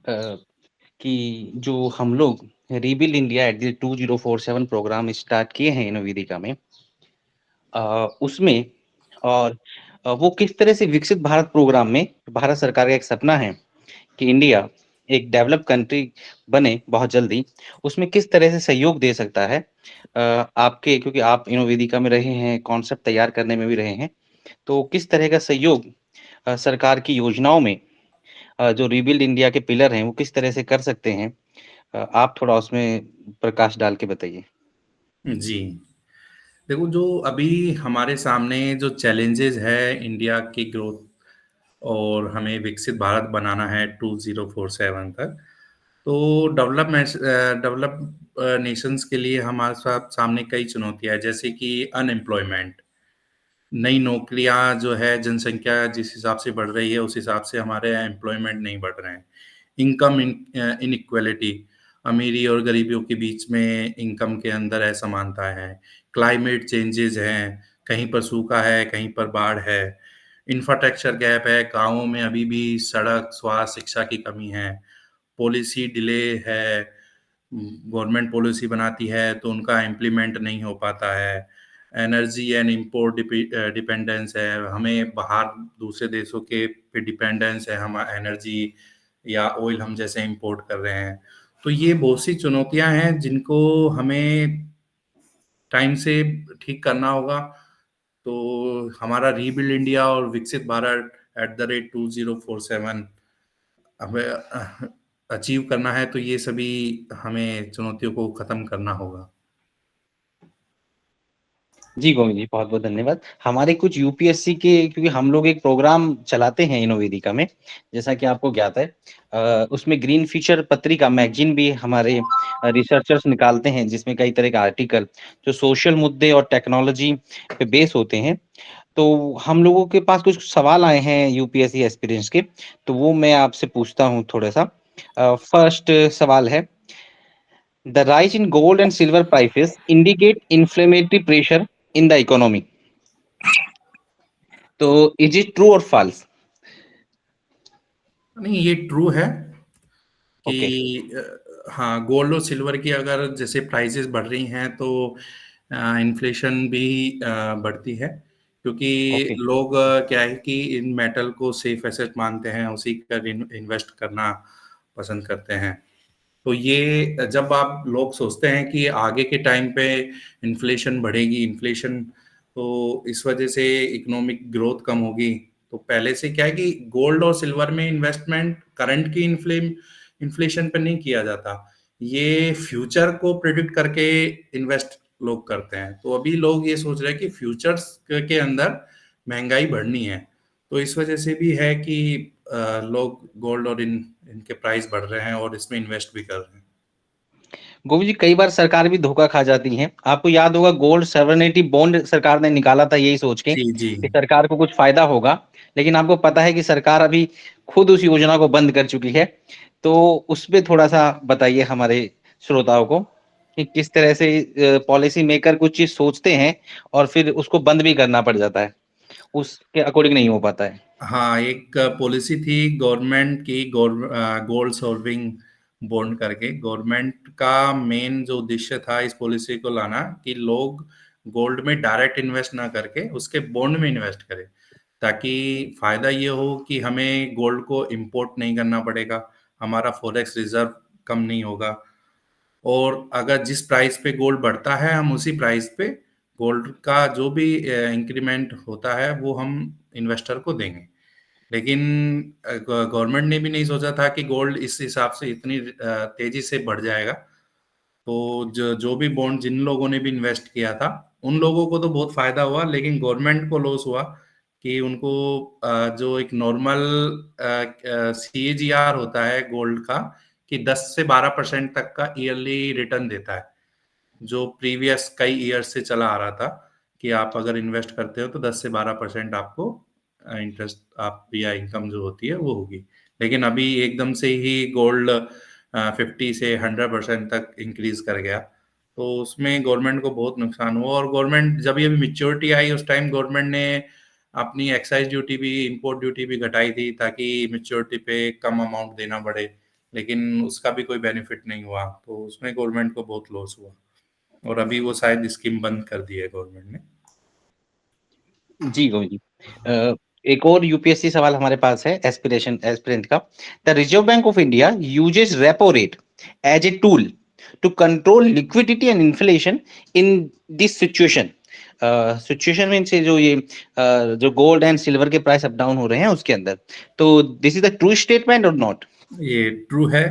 D: कि जो हम लोग rebuild India at the 2047 program start किए हैं इनोवेदिका में, उसमें और वो किस तरह से विकसित भारत प्रोग्राम में भारत सरकार का एक सपना है कि इंडिया एक डेवलप कंट्री बने बहुत जल्दी, उसमें किस तरह से सहयोग दे सकता है? आपके क्योंकि आप इनोवेदिका में रहे हैं, कॉन्सेप्ट तैयार करने में भी रहे हैं, तो किस तरह का सहयोग सरकार की योजनाओं में जो रीबिल्ड इंडिया के पिलर हैं, वो किस तरह से कर सकते हैं? आप थोड़ा उसमें प्रकाश डाल के बताइए।
C: जी। देखो, जो अभी हमारे सामने जो चैलेंजेस है इंडिया की ग्रोथ और हमें विकसित भारत बनाना है 2047 तक, तो डेवलप नेशंस के लिए हमारे साथ सामने कई चुनौतियाँ हैं, जैसे कि अनएम्प्लॉयमेंट, नई नौकरियां जो है, जनसंख्या जिस हिसाब से बढ़ रही है उस हिसाब से हमारे एम्प्लॉयमेंट नहीं बढ़ रहे हैं। इनकम इनइक्वालिटी, अमीरी और गरीबियों के बीच में इनकम के अंदर असमानता है। क्लाइमेट चेंजेस हैं, कहीं पर सूखा है, कहीं पर बाढ़ है। इंफ्रास्ट्रक्चर गैप है, गाँवों में अभी भी सड़क, स्वास्थ्य, शिक्षा की कमी है। पॉलिसी डिले है, गवर्नमेंट पॉलिसी बनाती है तो उनका इम्प्लीमेंट नहीं हो पाता है। एनर्जी एंड इम्पोर्ट डिपेंडेंस है, हमें बाहर दूसरे देशों के पे डिपेंडेंस है, हम एनर्जी या ऑयल हम जैसे इंपोर्ट कर रहे हैं। तो ये बहुत सी चुनौतियां हैं जिनको हमें टाइम से ठीक करना होगा। तो हमारा रीबिल्ड इंडिया और विकसित भारत @2047 हमें अचीव करना है, तो ये सभी हमें चुनौतियों को खत्म करना होगा।
D: जी, गोविंद जी, बहुत-बहुत धन्यवाद। हमारे कुछ यूपीएससी के क्योंकि हम लोग एक प्रोग्राम चलाते हैं इनोवेदिका में, जैसा कि आपको ज्ञात है। उसमें ग्रीन फ्यूचर पत्रिका मैगज़ीन भी हमारे रिसर्चर्स निकालते हैं, जिसमें कई तरह के आर्टिकल जो सोशल मुद्दे और टेक्नोलॉजी पे बेस होते हैं। तो हम लोगों के पास कुछ सवाल आए हैं यूपीएससी एस्पिरेंट्स के, तो वो मैं आपसे पूछता हूँ थोड़ा-सा। फर्स्ट सवाल है, "The rise in gold and silver prices indicate inflationary pressure in the economy. तो इज इट ट्रू और फॉल्स?"
C: नहीं, ये ट्रू है
D: ओके,
C: कि हाँ, गोल्ड और सिल्वर की अगर जैसे प्राइसेस बढ़ रही हैं तो इन्फ्लेशन भी बढ़ती है, क्योंकि
D: ओके,
C: लोग क्या है कि इन मेटल को सेफ एसेट मानते हैं, उसी पर इन्वेस्ट करना पसंद करते हैं। तो ये जब आप लोग सोचते हैं कि आगे के टाइम पे इन्फ्लेशन बढ़ेगी, इन्फ्लेशन तो इस वजह से इकोनॉमिक ग्रोथ कम होगी, तो पहले से क्या है कि गोल्ड और सिल्वर में इन्वेस्टमेंट करंट की इन्फ्लेशन पे नहीं किया जाता। ये फ्यूचर को प्रिडिक्ट करके इन्वेस्ट लोग करते हैं। तो अभी लोग ये सोच रहे हैं कि फ्यूचर्स के अंदर महंगाई बढ़नी है। तो इस वजह से भी है कि लोग गोल्ड और इनके प्राइस बढ़ रहे हैं और इसमें इन्वेस्ट भी कर रहे हैं।
D: गोविंद जी, कई बार सरकार भी धोखा खा जाती है। आपको याद होगा गोल्ड सॉवरेनिटी बॉन्ड सरकार ने निकाला था यही सोच के
C: जी, जी।
D: कि सरकार को कुछ फायदा होगा, लेकिन आपको पता है कि सरकार अभी खुद उस योजना को बंद कर चुकी है। तो उसपे थोड़ा-सा बताइए हमारे श्रोताओं को कि किस तरह से पॉलिसी मेकर कुछ चीज़ सोचते हैं और फिर उसको बंद भी करना पड़ जाता है। उसके अकॉर्डिंग नहीं हो पाता है।
C: हाँ, एक पॉलिसी थी गवर्नमेंट की, गोल्ड सॉल्विंग बॉन्ड करके। गवर्नमेंट का मेन जो उद्देश्य था इस पॉलिसी को लाना कि लोग गोल्ड में डायरेक्ट इन्वेस्ट ना करके उसके बॉन्ड में इन्वेस्ट करें, ताकि फायदा ये हो कि हमें गोल्ड को इंपोर्ट नहीं करना पड़ेगा, हमारा फॉरेक्स रिजर्व कम नहीं होगा, और अगर जिस प्राइस पे गोल्ड बढ़ता है हम उसी प्राइस पे गोल्ड का जो भी इंक्रीमेंट होता है वो हम इन्वेस्टर को देंगे। लेकिन गवर्नमेंट ने भी नहीं सोचा था कि गोल्ड इस हिसाब से इतनी तेजी से बढ़ जाएगा। तो जो जो भी बॉन्ड जिन लोगों ने भी इन्वेस्ट किया था उन लोगों को तो बहुत फायदा हुआ, लेकिन गवर्नमेंट को लॉस हुआ कि उनको जो एक नॉर्मल सीएजीआर होता है गोल्ड का, कि 10 से 12% तक का ईयरली रिटर्न देता है, जो प्रीवियस कई ईयर से चला आ रहा था कि आप अगर इन्वेस्ट करते हो तो 10 से 12% आपको इंटरेस्ट आप या इनकम जो होती है वो होगी। लेकिन अभी एकदम से ही गोल्ड 50 से 100% तक इंक्रीज कर गया, तो उसमें गवर्नमेंट को बहुत नुकसान हुआ। और गवर्नमेंट जब ये मेच्योरिटी आई उस टाइम गवर्नमेंट ने अपनी एक्साइज ड्यूटी भी, इंपोर्ट ड्यूटी भी घटाई थी ताकि मेच्योरिटी पे कम अमाउंट देना पड़े, लेकिन उसका भी कोई बेनिफिट नहीं हुआ, तो उसमें गवर्नमेंट को बहुत लॉस हुआ। और अभी वो शायद स्कीम बंद कर दी है गवर्नमेंट ने।
D: जी गोविंद जी। एक और यूपीएससी सवाल हमारे पास है एस्पिरेंट का। The Reserve Bank of India uses repo rate as a tool to control liquidity and inflation in this situation. Situation में से जो ये जो गोल्ड एंड सिल्वर के प्राइस अप डाउन हो रहे हैं उसके अंदर, तो this is the true statement और नॉट?
C: ये ट्रू है।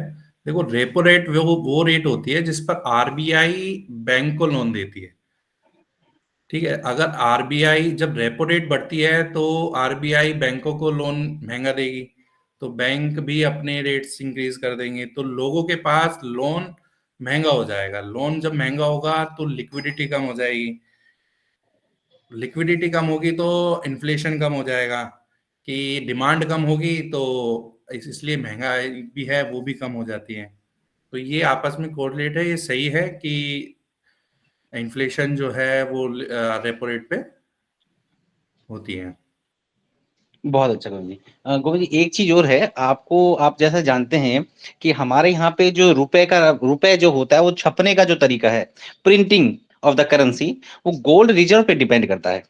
C: देखो, रेपो रेट वो रेट होती है जिस पर आरबीआई बैंक को लोन देती है। ठीक है, अगर आरबीआई जब रेपो रेट बढ़ती है तो आरबीआई बैंकों को लोन महंगा देगी, तो बैंक भी अपने रेट्स इंक्रीज कर देंगे, तो लोगों के पास लोन महंगा हो जाएगा। लोन जब महंगा होगा तो लिक्विडिटी कम हो जाएगी, लिक्विडिटी कम होगी तो इन्फ्लेशन कम हो जाएगा, कि डिमांड कम होगी तो इसलिए महंगाई भी है वो भी कम हो जाती है। तो ये आपस में कोरिलेट है, ये सही है कि इन्फ्लेशन जो है वो रेपो रेट पे होती है।
D: बहुत अच्छा गोविंद जी। गोविंद जी, एक चीज और है, आप जैसा जानते हैं कि हमारे यहाँ पे जो रुपए जो होता है वो छपने का जो तरीका है, प्रिंटिंग ऑफ द करेंसी, वो गोल्ड रिजर्व पे डिपेंड करता है।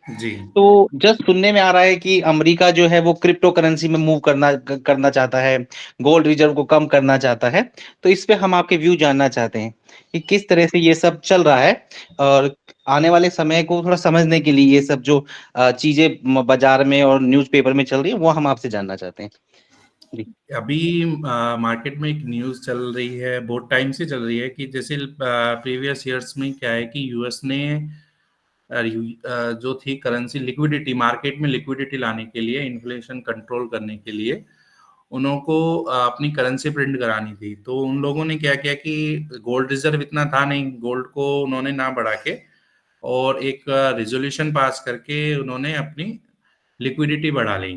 C: जी।
D: तो जस्ट सुनने में आ रहा है कि अमेरिका जो है वो क्रिप्टो करेंसी में मूव करना चाहता है, गोल्ड रिजर्व को कम करना चाहता है। तो इस पे हम आपके व्यू जानना चाहते हैं कि किस तरह से ये सब चल रहा है, और आने वाले समय को थोड़ा समझने के लिए ये सब जो चीजें बाजार में और न्यूज़पेपर में चल रही है वो हम आपसे जानना चाहते हैं। जी।
C: अभी मार्केट में एक न्यूज़ चल रही है, बहुत टाइम से चल रही है, कि जैसे प्रीवियस ईयर्स में क्या है कि यूएस ने जो थी करेंसी लिक्विडिटी, मार्केट में लिक्विडिटी लाने के लिए, इन्फ्लेशन कंट्रोल करने के लिए उनको अपनी करेंसी प्रिंट करानी थी। तो उन लोगों ने क्या किया कि गोल्ड रिजर्व इतना था नहीं, गोल्ड को उन्होंने ना बढ़ा के और एक रेजोल्यूशन पास करके उन्होंने अपनी लिक्विडिटी बढ़ा ली।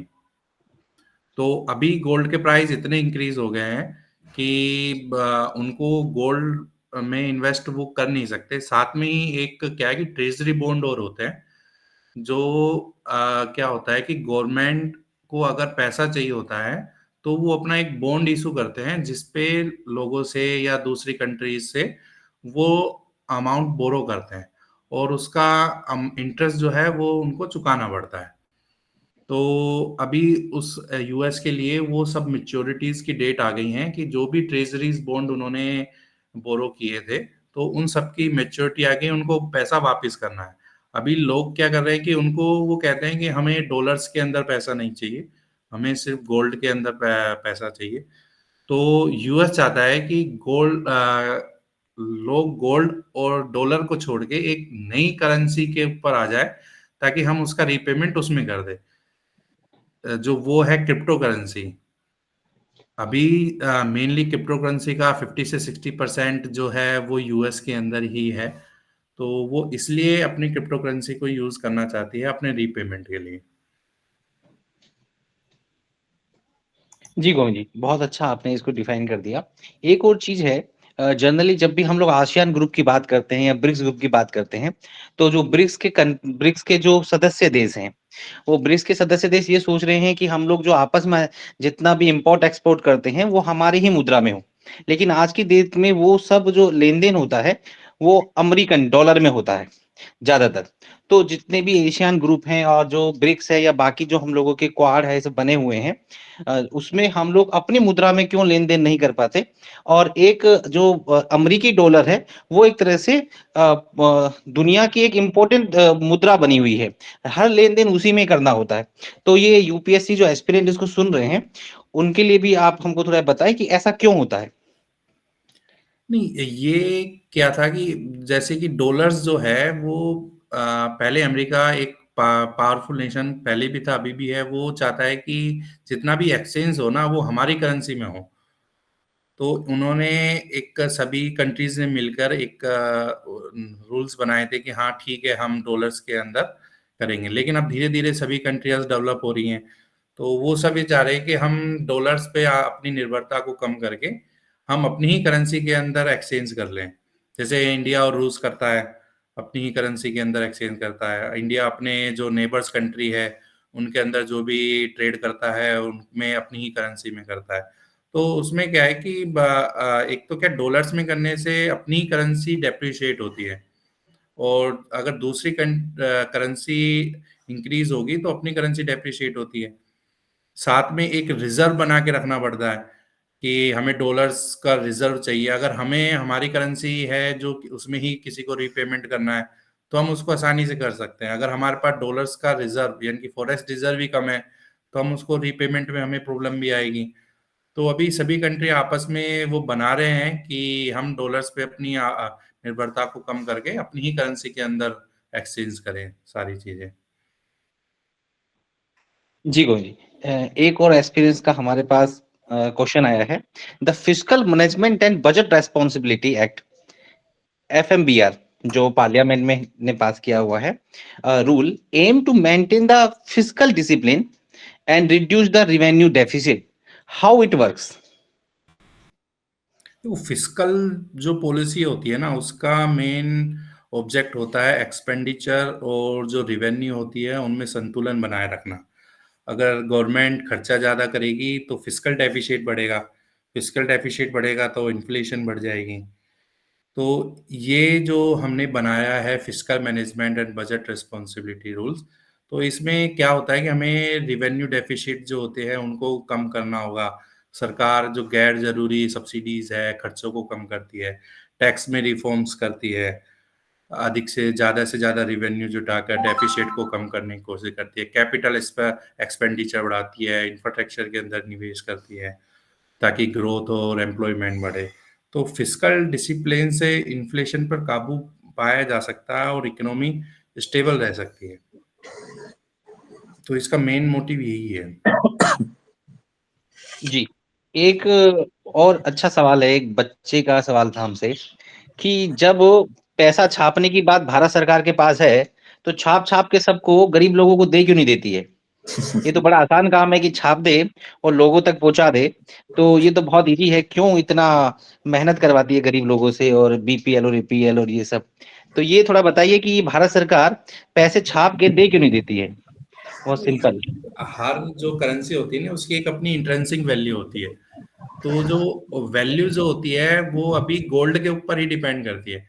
C: तो अभी गोल्ड के प्राइस इतने इंक्रीज हो गए हैं कि उनको गोल्ड में इन्वेस्ट वो कर नहीं सकते। साथ में ही एक क्या है कि ट्रेजरी बॉन्ड और होते हैं, जो क्या होता है कि गवर्नमेंट को अगर पैसा चाहिए होता है तो वो अपना एक बॉन्ड इशू करते हैं जिसपे लोगों से या दूसरी कंट्रीज से वो अमाउंट बोरो करते हैं, और उसका इंटरेस्ट जो है वो उनको चुकाना पड़ता है। तो अभी उस यूएस के लिए वो सब मैच्योरिटीज की डेट आ गई हैं कि जो भी ट्रेजरीज बॉन्ड उन्होंने बोरो किए थे तो उन सब की मैच्योरिटी आ गई, उनको पैसा वापस करना है। अभी लोग क्या कर रहे हैं कि उनको वो कहते हैं कि हमें डॉलर्स के अंदर पैसा नहीं चाहिए, हमें सिर्फ गोल्ड के अंदर पैसा चाहिए। तो यूएस चाहता है कि लोग गोल्ड और डॉलर को छोड़ के एक नई करेंसी के ऊपर आ जाए, ताकि हम उसका रीपेमेंट उसमें कर दें, जो वो है क्रिप्टो करेंसी। अभी मेनली क्रिप्टो करेंसी का 50 से 60% जो है वो यूएस के अंदर ही है, तो वो इसलिए अपनी क्रिप्टो करेंसी को यूज करना चाहती है अपने रीपेमेंट के लिए।
D: जी गोविंद जी, बहुत अच्छा आपने इसको डिफाइन कर दिया। एक और चीज है, जनरली जब भी हम लोग आसियान ग्रुप की बात करते हैं या ब्रिक्स ग्रुप की बात करते हैं, तो जो ब्रिक्स के जो सदस्य देश हैं, वो ब्रिक्स के सदस्य देश ये सोच रहे हैं कि हम लोग जो आपस में जितना भी इंपोर्ट एक्सपोर्ट करते हैं वो हमारी ही मुद्रा में हो। लेकिन आज की डेट में वो सब जो लेन देन होता है वो अमेरिकन डॉलर में होता है ज्यादातर। तो जितने भी एशियन ग्रुप हैं और जो ब्रिक्स है या बाकी जो हम लोगों के क्वाड है सब बने हुए हैं, उसमें हम लोग अपनी मुद्रा में क्यों लेन देन नहीं कर पाते? और एक जो अमेरिकी डॉलर है वो एक तरह से दुनिया की एक इम्पोर्टेंट मुद्रा बनी हुई है, हर लेन देन उसी में करना होता है। तो ये यूपीएससी जो एस्पिरेंट इसको सुन रहे हैं उनके लिए भी आप हमको थोड़ा बताएं कि ऐसा क्यों होता है।
C: नहीं, ये क्या था कि जैसे कि डॉलर्स जो है वो पहले अमेरिका एक पावरफुल नेशन पहले भी था, अभी भी है, वो चाहता है कि जितना भी एक्सचेंज हो ना वो हमारी करेंसी में हो। तो उन्होंने एक सभी कंट्रीज ने मिलकर एक रूल्स बनाए थे कि हाँ ठीक है हम डॉलर्स के अंदर करेंगे, लेकिन अब धीरे धीरे सभी कंट्रीज डेवलप हो रही हैं, तो वो सब ये चाह रहे हैं कि हम डॉलर्स पे अपनी निर्भरता को कम करके हम अपनी ही करेंसी के अंदर एक्सचेंज कर लें। जैसे इंडिया और रूस करता है, अपनी ही करेंसी के अंदर एक्सचेंज करता है। इंडिया अपने जो नेबर्स कंट्री है उनके अंदर जो भी ट्रेड करता है उनमें अपनी ही करेंसी में करता है। तो उसमें क्या है कि एक तो क्या डॉलर्स में करने से अपनी करेंसी डेप्रिशिएट होती है, और अगर दूसरी करेंसी इंक्रीज होगी तो अपनी करेंसी डेप्रिशिएट होती है। साथ में एक रिजर्व बना के रखना पड़ता है कि हमें डॉलर्स का रिजर्व चाहिए। अगर हमें हमारी करेंसी है जो उसमें ही किसी को रीपेमेंट करना है तो हम उसको आसानी से कर सकते हैं। अगर हमारे पास डॉलर्स का रिजर्व यानी कि फॉरेक्स रिजर्व ही कम है तो हम उसको रीपेमेंट में हमें प्रॉब्लम भी आएगी। तो अभी सभी कंट्री आपस में वो बना रहे हैं कि हम डॉलर्स पे अपनी निर्भरता को कम करके अपनी ही करेंसी के अंदर एक्सचेंज करें सारी चीजें।
D: जी गोविंद जी, एक और एक्सपीरियंस का हमारे पास क्वेश्चन आया है। The fiscal management and budget responsibility act FMBR जो पार्लियामेंट में ने पास किया हुआ है rule aim to maintain the fiscal discipline and reduce the revenue deficit, how it works?
C: तो फिस्कल जो पॉलिसी होती है ना उसका मेन ऑब्जेक्ट होता है एक्सपेंडिचर और जो रिवेन्यू होती है उनमें संतुलन बनाए रखना। अगर गवर्नमेंट खर्चा ज़्यादा करेगी तो फिस्कल डेफिसिट बढ़ेगा, फिस्कल डेफिसिट बढ़ेगा तो इन्फ्लेशन बढ़ जाएगी। तो ये जो हमने बनाया है fiscal management and budget responsibility rules, तो इसमें क्या होता है कि हमें रिवेन्यू डेफिसिट जो होते हैं उनको कम करना होगा। सरकार जो गैर जरूरी सब्सिडीज है खर्चों को कम करती है, टैक्स में रिफॉर्म्स करती है, अधिक से ज़्यादा रिवेन्यू जुटाकर डेफिसिट को कम करने की कोशिश करती है, कैपिटल इस पर एक्सपेंडिचर बढ़ाती है, इंफ्रास्ट्रक्चर के अंदर निवेश करती है ताकि ग्रोथ और एम्प्लॉयमेंट बढ़े। तो फिस्कल डिसिप्लिन से इन्फ्लेशन पर काबू पाया जा सकता है और इकोनॉमी स्टेबल रह सकती है। तो इसका मेन मोटिव यही है।
D: जी, एक और अच्छा सवाल है, एक बच्चे का सवाल था हमसे कि जब पैसा छापने की बात भारत सरकार के पास है तो छाप के सबको गरीब लोगों को दे क्यों नहीं देती है? ये तो बड़ा आसान काम है कि छाप दे और लोगों तक पहुंचा दे, तो ये तो बहुत इजी है, क्यों इतना मेहनत करवाती है गरीब लोगों से और BPL और APL और ये सब? तो ये थोड़ा बताइए कि भारत सरकार पैसे छाप के दे क्यों नहीं देती है? बहुत सिंपल।
C: हर जो करेंसी होती है ना उसकी एक अपनी इंट्रिंसिक वैल्यू होती है। तो जो वैल्यू जो होती है वो अभी गोल्ड के ऊपर ही डिपेंड करती है।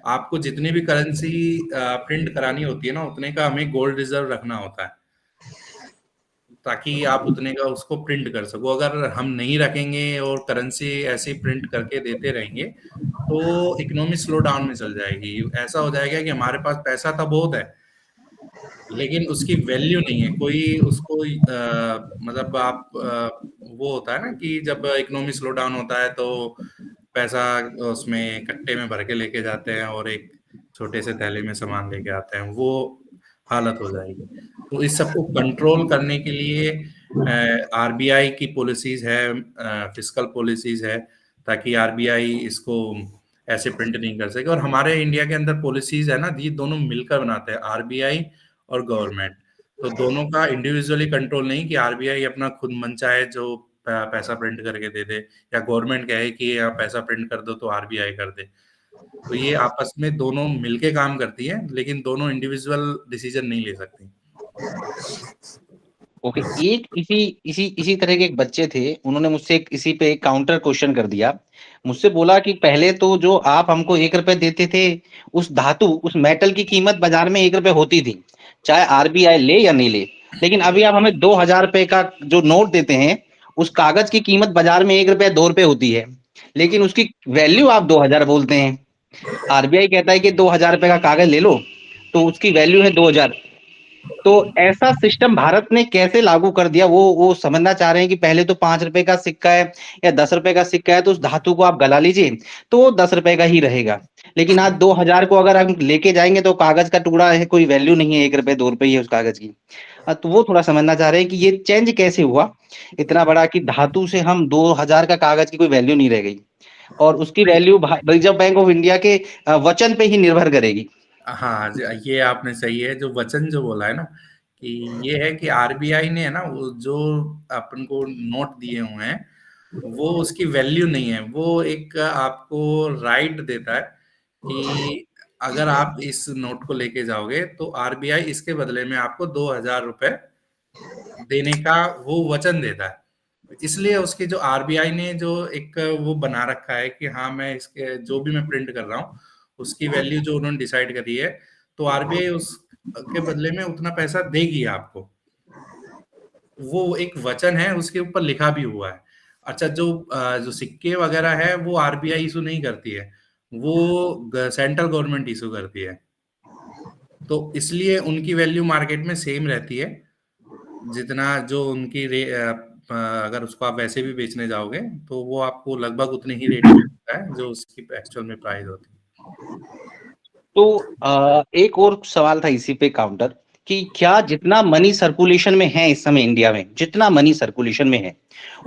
C: आपको जितनी भी करेंसी प्रिंट करानी होती है ना उतने का हमें गोल्ड रिजर्व रखना होता है ताकि आप उतने का उसको प्रिंट कर सको। अगर हम नहीं रखेंगे और करेंसी ऐसे प्रिंट करके देते रहेंगे तो इकोनॉमी स्लो डाउन में चल जाएगी। ऐसा हो जाएगा कि हमारे पास पैसा तो बहुत है लेकिन उसकी वैल्यू नहीं है। कोई उसको मतलब आप वो होता है ना कि जब इकोनॉमी स्लो डाउन होता है तो पैसा उसमें कट्टे में भर के लेके जाते हैं और एक छोटे से थैले में सामान लेके आते हैं, वो हालत हो जाएगी। तो इस सबको कंट्रोल करने के लिए RBI की पॉलिसीज है, फिस्कल पॉलिसीज है ताकि RBI इसको ऐसे प्रिंट नहीं कर सके। और हमारे इंडिया के अंदर पॉलिसीज है ना ये दोनों मिलकर बनाते हैं, RBI और गवर्नमेंट। तो दोनों का इंडिविजुअली कंट्रोल नहीं कि RBI अपना खुद मन चाहे जो पैसा प्रिंट करके दे दे या गवर्नमेंट कहे कि आप पैसा प्रिंट कर दो तो RBI कर दे। तो ये आपस में दोनों मिलके काम करती है लेकिन दोनों इंडिविजुअल डिसीजन नहीं ले सकती।
D: ओके, एक इसी इसी इसी तरह के एक बच्चे थे, उन्होंने मुझसे इसी पे एक काउंटर क्वेश्चन कर दिया। मुझसे बोला कि पहले तो जो आप हमको 1 रुपए देते थे, उस धातु उस मेटल की कीमत बाजार में 1 रुपए होती थी, चाहे RBI ले या नहीं ले। लेकिन अभी आप हमें 2000 रुपए का जो नोट देते हैं, उस कागज की कीमत बाजार में 1 रुपए 2 रुपए होती है, लेकिन उसकी वैल्यू आप 2000 बोलते हैं। RBI कहता है कि 2000 रुपए का कागज ले लो, तो उसकी वैल्यू है 2000। तो ऐसा सिस्टम भारत ने कैसे लागू कर दिया, वो समझना चाह रहे हैं कि पहले तो 5 रुपए का सिक्का है या 10 रुपए का सिक्का है तो उस धातु को आप गला लीजिए तो 10 रुपए का ही रहेगा। लेकिन आज 2000 को अगर हम लेके जाएंगे तो कागज का टुकड़ा है, कोई वैल्यू नहीं है, 1 रुपए 2 रुपए ही है उस कागज की। तो वो थोड़ा समझना चाह रहे हैं कि ये चेंज कैसे हुआ इतना बड़ा कि धातु से हम 2000 का कागज की कोई वैल्यू नहीं रह गई और उसकी value reserve Bank of India के वचन पे ही निर्भर करेगी।
C: हाँ ये आपने सही है, जो वचन जो बोला है ना कि ये है कि RBI ने है ना वो जो अपन को नोट दिए हुए हैं वो उसकी वैल्यू नहीं है, वो एक आपको राइट देता है कि अगर आप इस नोट को लेके जाओगे तो RBI इसके बदले में आपको 2000 रुपए देने का वो वचन देता है। इसलिए उसके जो RBI ने जो एक वो बना रखा है कि हाँ मैं इसके जो भी मैं प्रिंट कर रहा हूँ उसकी वैल्यू जो उन्होंने डिसाइड करी है, तो आरबीआई उस के बदले में उतना पैसा देगी आपको। वो एक वचन है, उसके ऊपर लिखा भी हुआ है। अच्छा, जो सिक्के वगैरह है वो आरबीआई इशू नहीं करती है, वो सेंट्रल गवर्नमेंट इशू करती है। तो इसलिए उनकी वैल्यू मार्केट में सेम रहती है, जितना जो उनकी अगर उसको आप वैसे भी बेचने जाओगे तो वो आपको लगभग उतने ही रेट में मिलता है जो उसकी एक्चुअल में प्राइस होती है।
D: तो एक और सवाल था इसी पे काउंटर कि क्या जितना मनी सर्कुलेशन में है इस समय इंडिया में, जितना मनी सर्कुलेशन में है,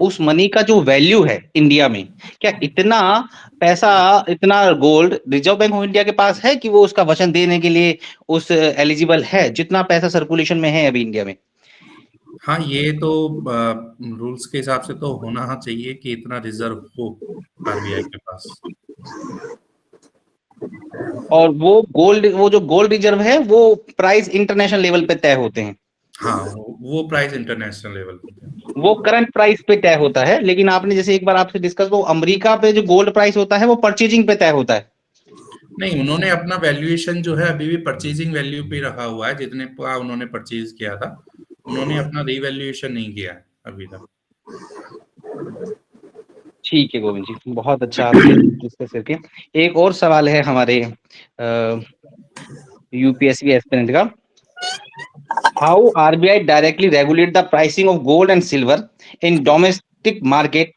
D: उस मनी का जो वैल्यू है इंडिया में, क्या इतना पैसा, इतना gold reserve Bank of India के पास है कि वो उसका वचन देने के लिए उस एलिजिबल है, जितना पैसा सर्कुलेशन में है अभी इंडिया में?
C: हाँ, ये तो रूल्स के हिसाब से तो होना चाहिए कि इतना रिजर्व हो आरबीआई के पास।
D: और वो जो गोल्ड रिजर्व है वो प्राइस इंटरनेशनल लेवल पे तय होते हैं।
C: हाँ, वो प्राइस इंटरनेशनल लेवल पे,
D: वो करंट प्राइस पे तय होता है, लेकिन आपने जैसे एक बार आपसे डिस्कस, वो अमेरिका पे जो गोल्ड प्राइस होता है वो परचेजिंग पे तय होता है।
C: नहीं, उन्होंने अपना वैल्यूएशन जो है अभी भी परचेजिंग वैल्यू पे रखा हुआ है, जितने का उन्होंने परचेज किया था उन्होंने अपना रीवैल्यूएशन नहीं किया है अभी तक।
D: ठीक है गोविंद जी, बहुत अच्छा आपसे डिस्कस करके। एक और सवाल है हमारे यूपीएससी एस्पिरेंट का, how RBI directly regulate the pricing of gold and silver in domestic market,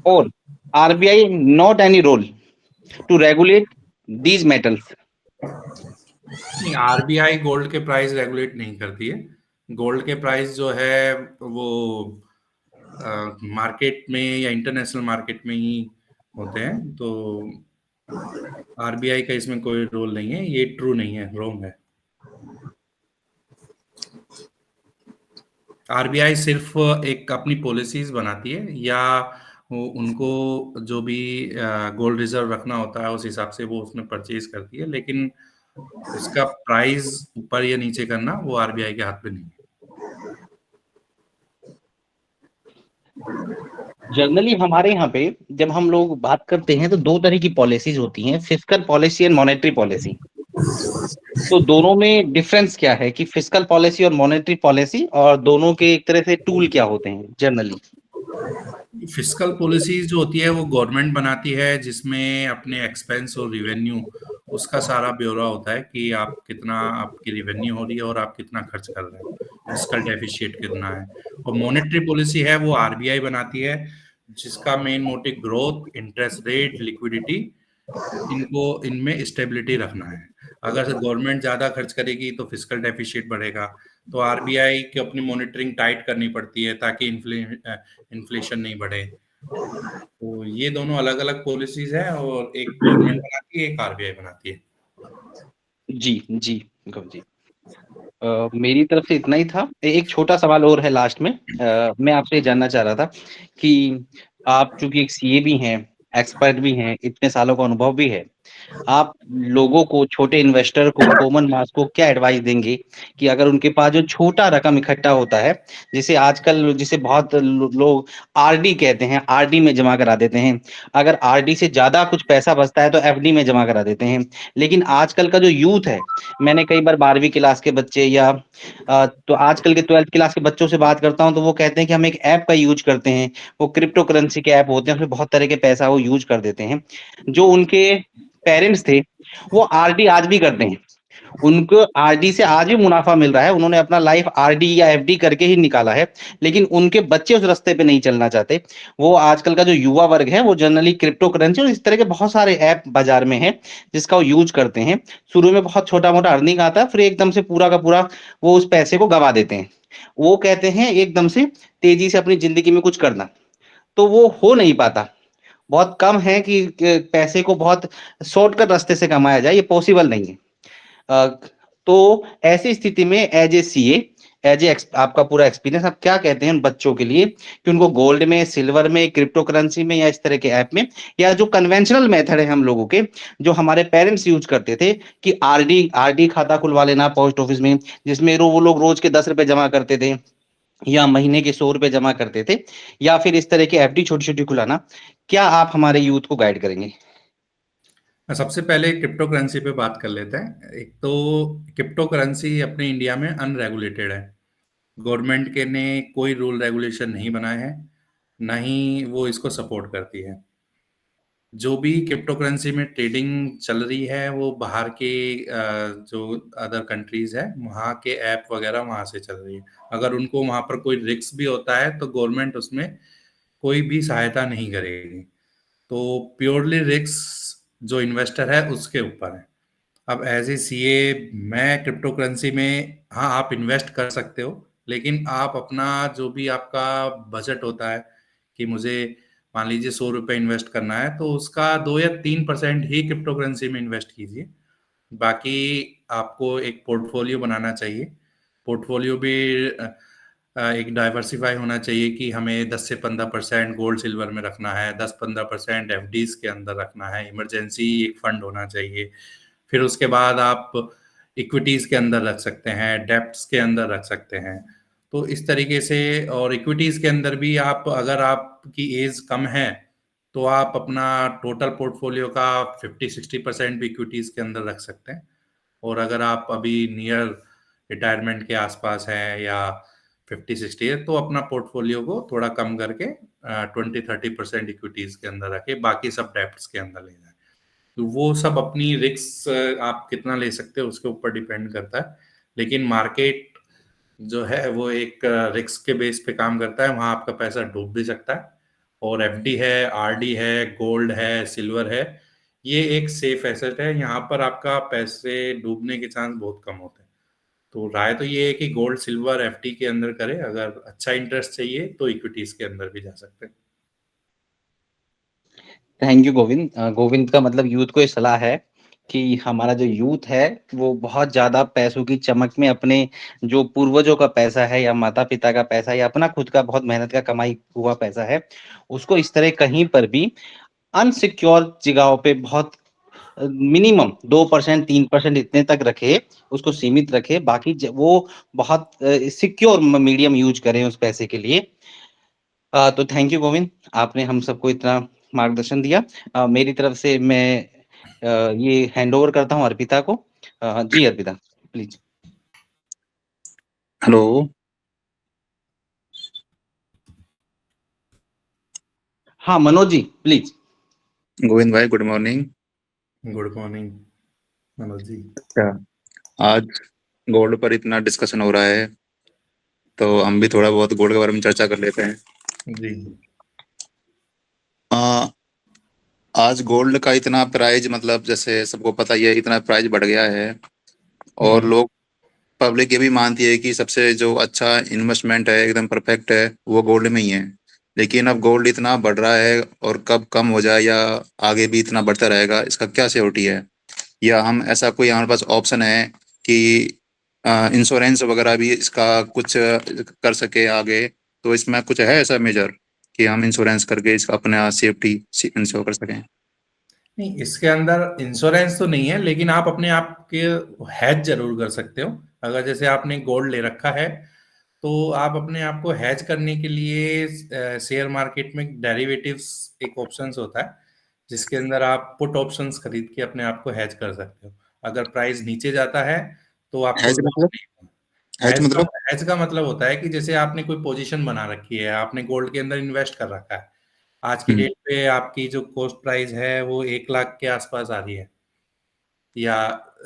D: और RBI not any role to regulate these metals?
C: नहीं, आरबीआई गोल्ड के प्राइस रेगुलेट नहीं करती है। गोल्ड के प्राइस जो है वो मार्केट में या इंटरनेशनल मार्केट में ही होते हैं, तो आरबीआई का इसमें कोई रोल नहीं है। ये ट्रू नहीं है, रॉन्ग है। आरबीआई सिर्फ एक अपनी पॉलिसीज बनाती है, या उनको जो भी गोल्ड रिजर्व रखना होता है उस हिसाब से वो उसमें परचेज करती है, लेकिन उसका प्राइस ऊपर या नीचे करना वो आरबीआई के हाथ में नहीं है।
D: जनरली हमारे यहाँ पे जब हम लोग बात करते हैं तो दो तरह की पॉलिसीज होती हैं, fiscal policy and monetary policy. तो दोनों में डिफरेंस क्या है कि फिस्कल पॉलिसी और मॉनेटरी पॉलिसी, और दोनों के एक तरह से टूल क्या होते हैं जनरली?
C: फिस्कल पॉलिसीज जो होती है वो गवर्नमेंट बनाती है, जिसमें अपने एक्सपेंस और रिवेन्यू उसका सारा ब्यौरा होता है कि आप कितना आपकी रिवेन्यू हो रही है और आप कितना खर्च कर रहे हैं, फिस्कल डेफिशिएट कितना है। और मॉनेटरी पॉलिसी है वो आरबीआई बनाती है, जिसका main motive growth, interest rate, liquidity, इनमें स्टेबिलिटी रखना है। अगर गवर्नमेंट ज्यादा खर्च करेगी तो फिस्कल डेफिशिएट बढ़ेगा, तो आरबीआई की अपनी मॉनिटरिंग टाइट करनी पड़ती है ताकि इन्फ्लेशन नहीं बढ़े। तो ये दोनों अलग अलग पॉलिसीज है, और एक गवर्नमेंट बनाती है, एक आरबीआई बनाती है।
D: जी जी गौरव जी, मेरी तरफ से इतना ही था। एक छोटा सवाल और है लास्ट में। मैं आपसे जानना चाह रहा था कि आप चूंकि एक सीए भी हैं, एक्सपर्ट भी हैं, इतने सालों का अनुभव भी है, आप लोगों को, छोटे इन्वेस्टर को, कॉमन मास को क्या एडवाइस देंगे कि अगर उनके पास जो छोटा रकम इकट्ठा होता है, जिसे आजकल जिसे बहुत लोग आरडी कहते हैं, आरडी में जमा करा देते हैं, अगर आरडी से ज्यादा कुछ पैसा बचता है तो एफडी में जमा करा देते हैं, लेकिन आजकल का जो यूथ है, मैंने कई बार 12वीं क्लास के बच्चे या तो आजकल के 12th क्लास के बच्चों से बात करता हूं तो वो कहते हैं कि हम एक ऐप का यूज करते हैं, वो क्रिप्टो करेंसी के ऐप होते हैं, उसमें बहुत तरह के पैसा वो यूज कर देते हैं। जो उनके पेरेंट्स थे वो आरडी आज भी करते हैं, उनको आरडी से आज भी मुनाफा मिल रहा है, उन्होंने अपना लाइफ आरडी या एफडी करके ही निकाला है, लेकिन उनके बच्चे उस रास्ते पे नहीं चलना चाहते। वो आजकल का जो युवा वर्ग है वो जनरली क्रिप्टो करेंसी और इस तरह के बहुत सारे ऐप बाजार में है जिसका वो यूज करते हैं। शुरू में बहुत छोटा मोटा अर्निंग आता है, फिर एकदम से पूरा का पूरा वो उस पैसे को गवा देते हैं। वो कहते हैं एकदम से तेजी से अपनी जिंदगी में कुछ करना, तो वो हो नहीं पाता। बहुत कम है कि पैसे को बहुत शॉर्टकट रास्ते से कमाया जाए, ये पॉसिबल नहीं है। तो ऐसी स्थिति में as a CA, as a आपका पूरा एक्सपीरियंस, आप क्या कहते हैं उन बच्चों के लिए कि उनको गोल्ड में, सिल्वर में, क्रिप्टो करेंसी में या इस तरह के ऐप में, या जो कन्वेंशनल मेथड है हम लोगों के, जो हमारे पेरेंट्स यूज करते थे कि आरडी खाता खुलवा लेना पोस्ट ऑफिस में, जिसमें वो लोग रोज के 10 रुपए जमा करते थे या महीने के 100 रुपए जमा करते थे, या फिर इस तरह की एफडी छोटी छोटी खुलाना, क्या आप हमारे यूथ को गाइड करेंगे?
C: सबसे पहले क्रिप्टो करेंसी पे बात कर लेते हैं। एक तो क्रिप्टो करेंसी अपने इंडिया में अनरेगुलेटेड है। गवर्नमेंट के ने कोई रूल रेगुलेशन नहीं बनाए हैं, ना ही वो इसको सपोर्ट करती है। जो भी क्रिप्टो करेंसी में ट्रेडिंग चल रही है वो बाहर के जो अदर कंट्रीज है वहाँ के ऐप वगैरह वहाँ से चल रही है। अगर उनको वहाँ पर कोई रिस्क भी होता है तो गवर्नमेंट उसमें कोई भी सहायता नहीं करेगी। तो प्योरली रिस्क जो इन्वेस्टर है उसके ऊपर है। अब एज ए सीए मैं क्रिप्टो करेंसी में, हाँ, आप इन्वेस्ट कर सकते हो, लेकिन आप अपना जो भी आपका बजट होता है कि मुझे मान लीजिए 100 रुपये इन्वेस्ट करना है तो उसका 2 या 3% ही क्रिप्टो करेंसी में इन्वेस्ट कीजिए। बाकी आपको एक पोर्टफोलियो बनाना चाहिए। पोर्टफोलियो भी एक डाइवर्सिफाई होना चाहिए कि हमें 10 से 15% गोल्ड सिल्वर में रखना है, 10-15% एफडीज के अंदर रखना है, इमरजेंसी एक फंड होना चाहिए। फिर उसके बाद आप इक्विटीज के अंदर रख सकते हैं, डेब्ट्स के अंदर रख सकते हैं। तो इस तरीके से, और इक्विटीज के अंदर भी आप, अगर आपकी एज कम है तो आप अपना टोटल पोर्टफोलियो का 50-60% भी इक्विटीज के अंदर रख सकते हैं। और अगर आप अभी नियर रिटायरमेंट के आसपास हैं या 50-60 है तो अपना पोर्टफोलियो को थोड़ा कम करके 20-30% इक्विटीज के अंदर रखें, बाकी सब डेब्ट्स के अंदर ले जाए। तो वो सब अपनी रिस्क आप कितना ले सकते हो उसके ऊपर डिपेंड करता है। लेकिन मार्केट जो है वो एक रिस्क के बेस पे काम करता है, वहां आपका पैसा डूब भी सकता है। और एफडी है, आरडी है, गोल्ड है, सिल्वर है, ये एक सेफ एसेट है, यहाँ पर आपका पैसे डूबने के चांस बहुत कम होते हैं। तो राय तो ये है कि गोल्ड सिल्वर एफडी के अंदर करें, अगर अच्छा इंटरेस्ट चाहिए तो इक्विटीज के अंदर भी जा सकते हैं।
D: Thank you Govind. गोविंद का मतलब यूथ को ये सलाह है कि हमारा जो यूथ है वो बहुत ज्यादा पैसों की चमक में अपने जो पूर्वजों का पैसा है या माता पिता का पैसा है या अपना खुद का बहुत मेहनत का कमाई हुआ पैसा है उसको इस तरह कहीं पर भी अनसिक्योर जगहों पे बहुत मिनिमम 2% 3% इतने तक रखे, उसको सीमित रखे, बाकी वो बहुत सिक्योर मीडियम यूज करें उस पैसे के लिए। तो थैंक यू गोविंद, आपने हम सबको इतना मार्गदर्शन दिया। मेरी तरफ से मैं ये हैंड ओवर करता हूँ अर्पिता को। जी अर्पिता प्लीज।
E: हेलो।
D: हाँ मनोज जी प्लीज।
E: गोविंद भाई good morning.
C: Good morning Manoj ji.
E: अच्छा, आज गोल्ड पर इतना डिस्कशन हो रहा है तो हम भी थोड़ा बहुत गोल्ड के बारे में चर्चा कर लेते हैं।
C: जी।
E: आ, आज गोल्ड का इतना प्राइस, मतलब जैसे सबको पता ही है इतना प्राइस बढ़ गया है और लोग, पब्लिक ये भी मानती है कि सबसे जो अच्छा इन्वेस्टमेंट है, एकदम परफेक्ट है, वो गोल्ड में ही है। लेकिन अब गोल्ड इतना बढ़ रहा है और कब कम हो जाए या आगे भी इतना बढ़ता रहेगा, इसका क्या सिक्योरिटी है? या हम ऐसा कोई हमारे पास ऑप्शन है कि इंश्योरेंस वगैरह भी इसका कुछ कर सके आगे? तो इसमें कुछ है ऐसा मेजर कि हम इंश्योरेंस करके इसका अपना सेफ्टी इंश्योर कर सकें?
C: नहीं, इसके अंदर इंश्योरेंस तो नहीं है, लेकिन आप अपने आप के हैज जरूर कर सकते हो। अगर जैसे आपने गोल्ड ले रखा है तो आप अपने आप को हैज करने के लिए शेयर मार्केट में डेरिवेटिव्स एक ऑप्शंस होता है, जिसके अंदर आप पुट ऑप्शंस खरीद के अपने आप को हैज कर सकते हो। अगर प्राइस नीचे जाता है तो आपको
E: हैज
C: लॉस
E: मतलब?
C: नहीं होगा।
E: हैज मतलब?
C: हैज का मतलब होता है कि जैसे आपने कोई पोजीशन बना रखी है, आपने गोल्ड के अंदर इन्वेस्ट कर रखा है, आज की
E: हम्म।
C: डेट पे आपकी जो कॉस्ट प्राइस है वो 1 लाख के आसपास आ रही है या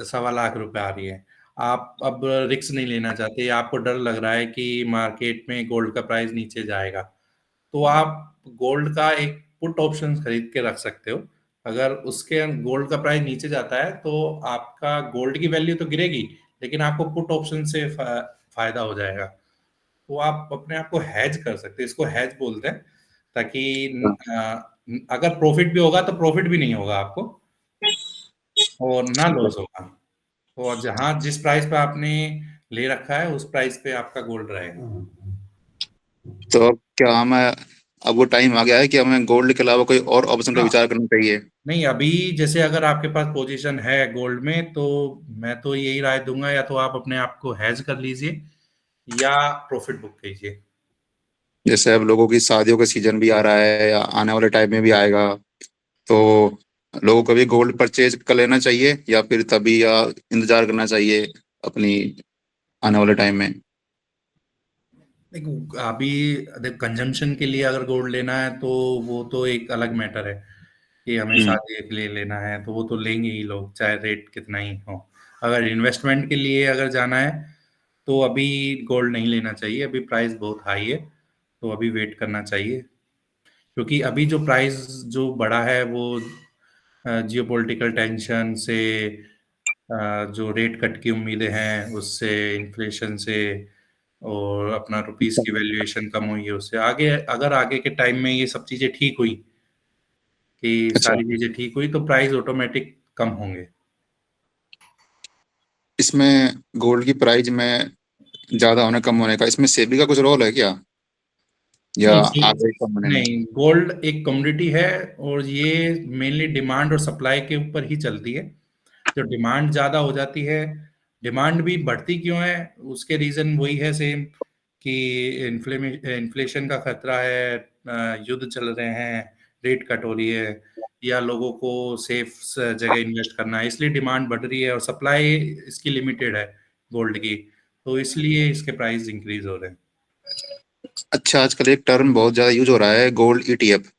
C: 1.25 लाख रुपए आ रही है। आप अब रिस्क नहीं लेना चाहते या आपको डर लग रहा है कि मार्केट में गोल्ड का प्राइस नीचे जाएगा, तो आप गोल्ड का एक पुट ऑप्शन खरीद के रख सकते हो। अगर उसके गोल्ड का प्राइस नीचे जाता है तो आपका गोल्ड की वैल्यू तो गिरेगी, लेकिन आपको पुट ऑप्शन से फायदा हो जाएगा। तो आप अपने आप को हैज कर सकते हैं, इसको हैज बोलते हैं, ताकि अगर प्रॉफिट भी होगा तो प्रॉफिट भी नहीं होगा आपको और ना लॉस होगा। और जहां जिस प्राइस पे आपने ले रखा है उस प्राइस पे आपका गोल्ड रहेगा।
E: तो अब क्या हमें, अब वो टाइम आ गया है कि हमें गोल्ड के अलावा कोई और ऑप्शन पर
C: हाँ,
E: विचार करना चाहिए?
C: नहीं, अभी जैसे अगर आपके पास पोजीशन है गोल्ड में तो मैं तो यही राय दूंगा, या तो आप अपने आप को हैज कर लीजिए या प्रॉफिट बुक कीजिए।
E: जैसे अब लोगों की शादियों का सीजन भी आ रहा है या आने वाले टाइम में भी आएगा, तो लोगों को भी गोल्ड परचेज कर लेना चाहिए या फिर तभी या इंतजार करना चाहिए अपनी आने वाले टाइम में?
C: देखो अभी देख कंजम्पशन के लिए अगर गोल्ड लेना है तो वो तो एक अलग मैटर है कि हमें
E: हम्म।
C: शादी के लिए लेना है तो वो तो लेंगे ही लोग चाहे रेट कितना ही हो। अगर इन्वेस्टमेंट के लिए अगर जाना है तो अभी गोल्ड नहीं लेना चाहिए, अभी प्राइस बहुत हाई है तो अभी वेट करना चाहिए, क्योंकि अभी जो प्राइस जो बढ़ा है वो जियोपॉलिटिकल टेंशन से, जो रेट कट की उम्मीदें हैं उससे, इन्फ्लेशन से, और अपना रुपीस की वैल्यूएशन कम हुई है उससे, आगे अगर आगे के टाइम में ये सब चीजें ठीक हुई कि
E: अच्छा,
C: सारी चीजें ठीक हुई तो प्राइस ऑटोमेटिक कम होंगे।
E: इसमें गोल्ड की प्राइस में ज्यादा होने कम होने का इसमें सेबी का कुछ रोल है क्या, या
C: नहीं
E: आगे कम होने में?
C: नहीं, गोल्ड एक कमोडिटी है और ये मेनली डिमांड और सप्लाई के ऊपर ही चलती है। जो डिमांड ज्यादा हो जाती है, डिमांड भी बढ़ती क्यों है उसके रीजन वही है सेम कि इन्फ्लेशन का खतरा है, युद्ध चल रहे हैं, रेट कट हो रही है, या लोगों को सेफ जगह इन्वेस्ट करना है, इसलिए डिमांड बढ़ रही है और सप्लाई इसकी लिमिटेड है गोल्ड की, तो इसलिए इसके प्राइस इंक्रीज हो रहे हैं।
E: अच्छा, आजकल एक टर्म बहुत ज्यादा यूज हो रहा है, गोल्ड ईटीएफ,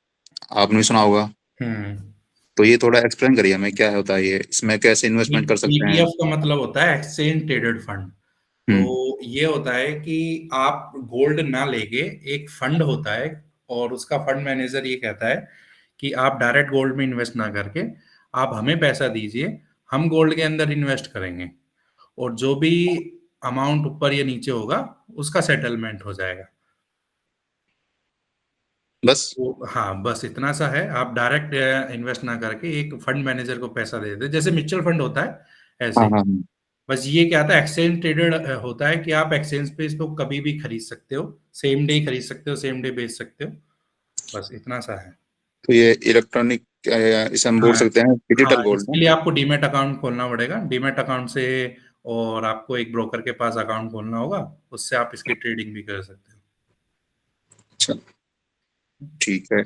E: आपने भी सुना होगा।
C: हम्म।
E: तो ये थोड़ा एक्सप्लेन करिए हमें, क्या होता है ये, इसमें कैसे इन्वेस्टमेंट कर सकते हैं?
C: ईटीएफ का मतलब होता है एक्सचेंज ट्रेडेड फंड। तो
E: हम्म।
C: ये होता है कि आप गोल्ड ना लेके एक फंड होता है और उसका फंड मैनेजर ये कहता है कि आप डायरेक्ट गोल्ड में इन्वेस्ट ना करके आप हमें पैसा दीजिए, हम गोल्ड के अंदर इन्वेस्ट करेंगे और जो भी अमाउंट ऊपर या नीचे होगा उसका सेटलमेंट हो जाएगा।
E: बस।
C: तो हाँ, बस इतना सा है, आप डायरेक्ट इन्वेस्ट ना करके एक फंड मैनेजर को पैसा दे देते जैसे म्यूचुअल फंड होता है ऐसे
E: हाँ
C: ही।
E: हाँ हाँ।
C: बस ये क्या था, एक्सचेंज ट्रेडेड होता है कि आप एक्सचेंज पे इसको कभी भी खरीद सकते हो, सेम डे खरीद सकते हो, सेम डे बेच सकते हो, बस इतना सा है।
E: तो ये इलेक्ट्रॉनिक, इसे हम बोल
C: हाँ
E: सकते हैं डिजिटल
C: हाँ,
E: गोल्ड
C: इसके
E: ना?
C: लिए आपको डीमैट अकाउंट खोलना पड़ेगा, डीमैट अकाउंट से, और आपको एक ब्रोकर के पास अकाउंट खोलना होगा, उससे आप इसकी ट्रेडिंग भी कर सकते हो।
E: अच्छा, ठीक है।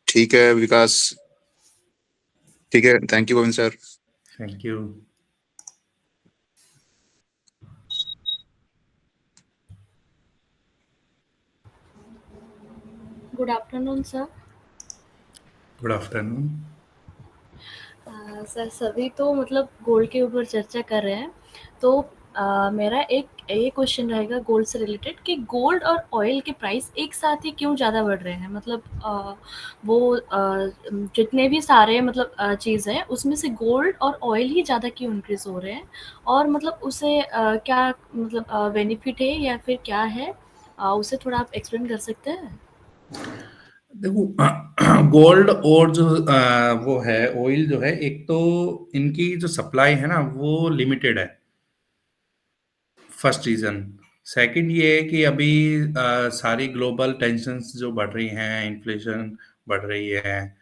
E: ठीक है विकास। ठीक है, thank you Govind sir.
C: Thank you.
F: Good afternoon, sir.
C: Good afternoon.
F: Sir सभी तो मतलब गोल्ड के ऊपर चर्चा कर रहे हैं, तो मेरा एक ये क्वेश्चन रहेगा गोल्ड से रिलेटेड कि गोल्ड और ऑयल के प्राइस एक साथ ही क्यों ज़्यादा बढ़ रहे हैं? मतलब वो जितने भी सारे मतलब चीज़ हैं उसमें से गोल्ड और ऑयल ही ज़्यादा क्यों इंक्रीज़ हो रहे हैं? और मतलब उसे क्या मतलब बेनिफिट है या फिर क्या है? उसे थोड़ा आप एक्सप्लेन कर सकते हैं?
C: देखो गोल्ड और जो वो है ऑयल जो है, एक तो इनकी जो सप्लाई है ना वो लिमिटेड है, फर्स्ट रीजन। सेकंड ये है कि अभी सारी ग्लोबल टेंशन्स जो बढ़ रही हैं, इन्फ्लेशन बढ़ रही है,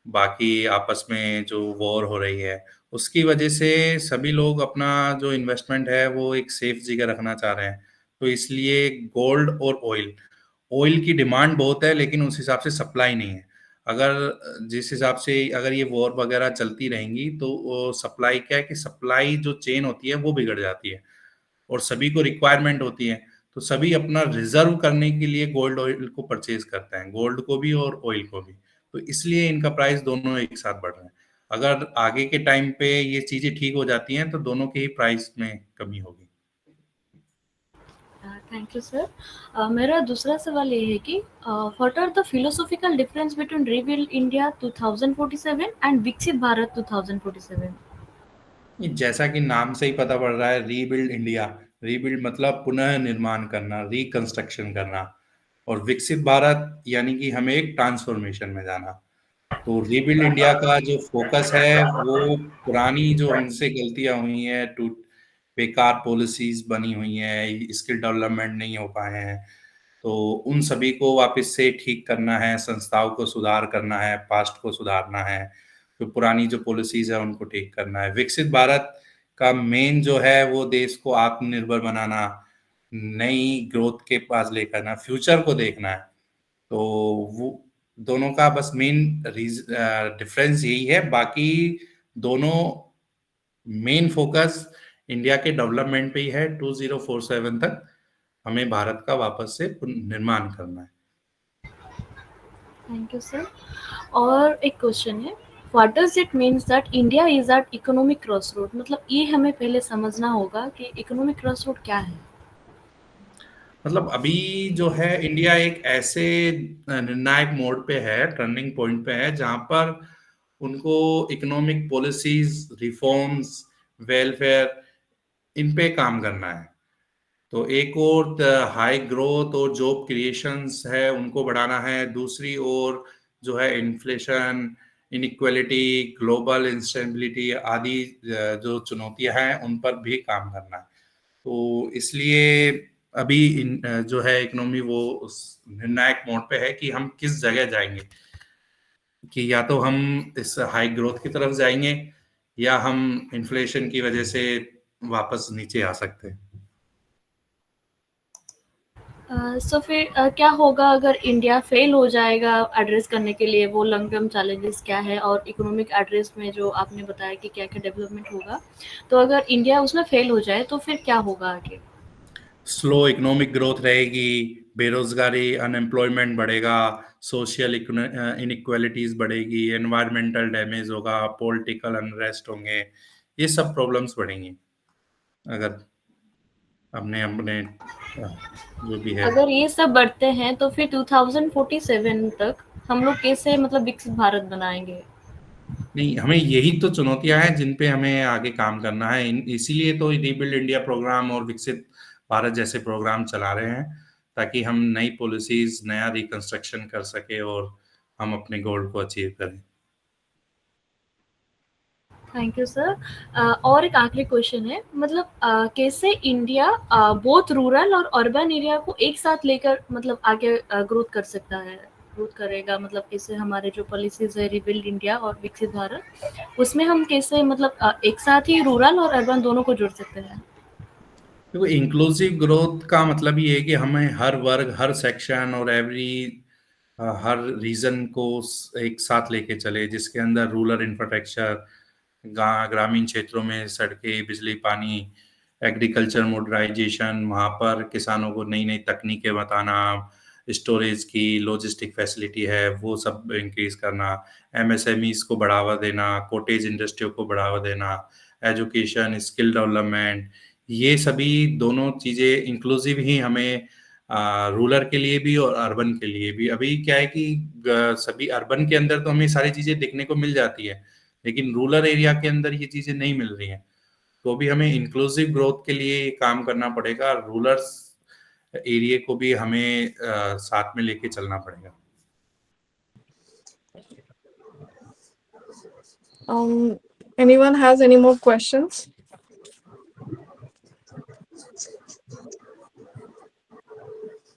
C: बाकी आपस में जो वॉर हो रही है, उसकी वजह से सभी लोग अपना जो इन्वेस्टमेंट है वो एक सेफ जगह रखना चाह रहे हैं, तो इसलिए गोल्ड और ऑयल, ऑयल की डिमांड बहुत है लेकिन उस हिसाब से सप्लाई नहीं है। अगर जिस हिसाब से अगर ये वॉर वगैरह चलती रहेंगी तो वो सप्लाई क्या है कि सप्लाई जो चेन होती है वो बिगड़ जाती है और सभी को रिक्वायरमेंट होती है, तो सभी अपना रिजर्व करने के लिए गोल्ड ऑयल को परचेज करते हैं, गोल्ड को भी और ऑयल को भी, तो इसलिए इनका प्राइस दोनों एक साथ बढ़ रहे हैं। अगर आगे के टाइम पे ये चीजें ठीक हो जाती हैं तो दोनों के ही प्राइस में कमी होगी।
F: Thank you sir. मेरा दूसरा सवाल ये है कि what are the philosophical difference between rebuild India 2047 and Viksit Bharat 2047?
C: जैसा कि नाम से ही पता पड़ रहा है, रीबिल्ड इंडिया, रीबिल्ड मतलब पुनः निर्माण करना, रिकंस्ट्रक्शन करना, और विकसित भारत यानी कि हमें एक ट्रांसफॉर्मेशन में जाना। तो रीबिल्ड इंडिया का जो फोकस है वो पुरानी जो हमसे गलतियां हुई हैं, टू बेकार पॉलिसीज बनी हुई हैं, स्किल डेवलपमेंट नहीं हो पाए हैं, तो उन सभी को वापस से ठीक करना है, संस्थाओं को सुधार करना है, पास्ट को सुधारना है, तो पुरानी जो पॉलिसीज है उनको ठीक करना है। विकसित भारत का मेन जो है वो देश को आत्मनिर्भर बनाना, नई ग्रोथ के पास लेकर आना, फ्यूचर को देखना है। तो वो दोनों का बस मेन डिफरेंस यही है। बाकी दोनों मेन फोकस इंडिया के डेवलपमेंट पे ही है। 2047 तक हमें भारत का वापस से निर्माण करना है।
F: Thank you sir. और एक क्वेश्चन है, what does it means that India is at economic crossroad? मतलब ये हमें पहले समझना होगा कि इकोनॉमिक क्रॉसरोड क्या है।
C: मतलब अभी जो है इंडिया एक ऐसे निर्णायक मोड पे है, टर्निंग पॉइंट पे है, जहां पर उनको इकोनॉमिक पॉलिसीज, रिफॉर्म्स, वेलफेयर, इन पे काम करना है। तो एक और हाई ग्रोथ और जॉब क्रिएशंस है, उनको बढ़ाना है। दूसरी ओर जो है इन्फ्लेशन, इनइक्वालिटी, ग्लोबल इंस्टेबिलिटी आदि जो चुनौतियां हैं, उन पर भी काम करना है। तो इसलिए अभी जो है इकोनॉमी वो उस निर्णायक मोड पे है कि हम किस जगह जाएंगे, कि या तो हम इस हाई ग्रोथ की तरफ जाएंगे या हम इन्फ्लेशन की वजह से वापस नीचे आ सकते हैं।
F: सो फिर क्या होगा अगर इंडिया फेल हो जाएगा एड्रेस करने के लिए, वो लॉन्ग टर्म चैलेंजेस क्या है, और इकोनॉमिक एड्रेस में जो आपने बताया कि क्या क्या डेवलपमेंट होगा, तो अगर इंडिया उसमें फेल हो जाए तो फिर क्या होगा आगे?
C: स्लो इकोनॉमिक ग्रोथ रहेगी, बेरोजगारी, अनएम्प्लॉयमेंट बढ़ेगा, सोशल इनइक्वालिटीज बढ़ेगी, एनवायरमेंटल डैमेज होगा, पॉलिटिकल अनरेस्ट होंगे, ये सब प्रॉब्लम्स बढ़ेंगी अगर हमने अपने जो भी है।
F: अगर ये सब बढ़ते हैं तो फिर 2047 तक हम लोग कैसे मतलब विकसित भारत बनाएंगे?
C: नहीं, हमें यही तो चुनौतियां हैं जिन पे हमें आगे काम करना है। इसीलिए तो रीबिल्ड इंडिया प्रोग्राम और विकसित भारत जैसे प्रोग्राम चला रहे हैं, ताकि हम नई पॉलिसीज, नया रिकंस्ट्रक्शन कर सके और हम अपने गोल को अचीव करें।
F: Thank you sir. और एक आखिरी क्वेश्चन है, मतलब कैसे इंडिया बोथ रूरल और अर्बन एरिया को एक साथ लेकर मतलब आगे ग्रोथ कर सकता है, ग्रोथ करेगा? मतलब कैसे हमारे जो पॉलिसीज है रिबिल्ड इंडिया और विकसित भारत, उसमें हम कैसे मतलब एक साथ ही रूरल और अर्बन दोनों को जोड़ सकते हैं?
C: देखो, इंक्लूसिव ग्रोथ का मतलब ये है कि हमें हर वर्ग, हर सेक्शन और हर रीजन को एक साथ लेके चले, जिसके अंदर रूरल इंफ्रास्ट्रक्चर, ग्रामीण क्षेत्रों में सड़कें, बिजली, पानी, एग्रीकल्चर मॉडर्नाइजेशन, वहाँ पर किसानों को नई नई तकनीकें बताना, स्टोरेज की, लॉजिस्टिक फैसिलिटी है वो सब इंक्रीज करना, एमएसएमईज को बढ़ावा देना, कॉटेज इंडस्ट्रियों को बढ़ावा देना, एजुकेशन, स्किल डेवलपमेंट, ये सभी दोनों चीज़ें इंक्लूसिव ही हमें रूरल के लिए भी और अर्बन के लिए भी। अभी क्या है कि सभी अर्बन के अंदर तो हमें सारी चीज़ें देखने को मिल जाती है, लेकिन रूरल एरिया के अंदर ये चीज़ें नहीं मिल रही हैं। तो भी हमें इंक्लूसिव ग्रोथ के लिए काम करना पड़ेगा। रूरल एरिया को भी हमें साथ में लेके चलना पड़ेगा।
B: Anyone has any more questions?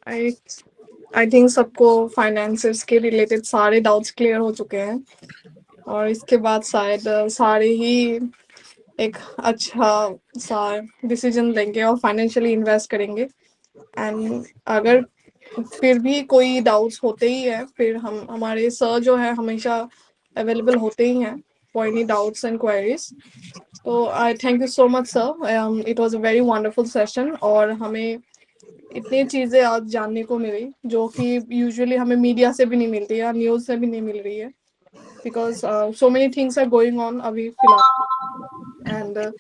B: I I think सबको फाइनेंसेस के रिलेटेड सारे डाउट्स क्लियर हो चुके हैं, और इसके बाद शायद सारे ही एक अच्छा सा डिसीजन लेंगे और फाइनेंशियली इन्वेस्ट करेंगे। एंड अगर फिर भी कोई डाउट्स होते ही है, फिर हमारे सर जो है हमेशा अवेलेबल होते ही हैं for any doubts and queries. तो I thank you so much sir, it was a very wonderful session, और हमें इतनी चीज़ें आज जानने को मिली जो कि यूजुअली हमें मीडिया से भी नहीं मिलती या न्यूज़ से भी नहीं मिल रही है, because so many things are going on अभी फिलहाल। एंड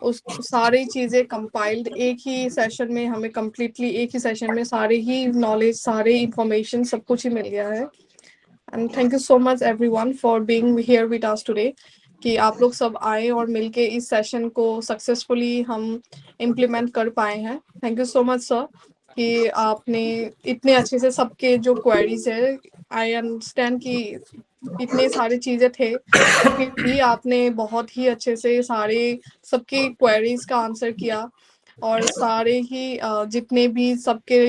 B: उस सारी चीज़ें कंपाइल्ड एक ही सेशन में, हमें कम्प्लीटली एक ही सेशन में सारे ही नॉलेज, सारे इंफॉर्मेशन, सब कुछ ही मिल गया है। And thank you so much everyone for being here with us today, कि आप लोग सब आए और मिलके इस सेशन को सक्सेसफुली हम इम्प्लीमेंट कर पाए हैं। Thank you so much sir कि आपने इतने अच्छे से सबके जो क्वेरीज है, आई अंडरस्टैंड कि इतने सारे चीजें थे, फिर भी आपने बहुत ही अच्छे से सारे सबके क्वेरीज का आंसर किया, और सारे ही जितने भी सबके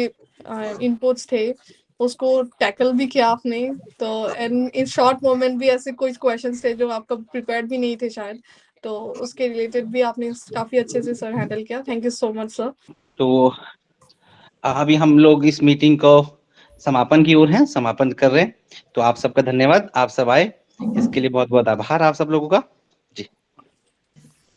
B: इनपुट्स थे उसको टैकल भी किया आपने। तो एंड इन शॉर्ट मोमेंट भी ऐसे कुछ क्वेश्चंस थे जो आपका प्रिपेयर्ड भी नहीं थे शायद, तो उसके रिलेटेड भी आपने काफी अच्छे से सर हैंडल किया। Thank you so much sir.
D: तो अभी हम लोग इस मीटिंग को समापन की ओर हैं, समापन कर रहे हैं। तो आप सबका धन्यवाद, आप सब आए, इसके लिए बहुत बहुत आभार आप सब लोगों का।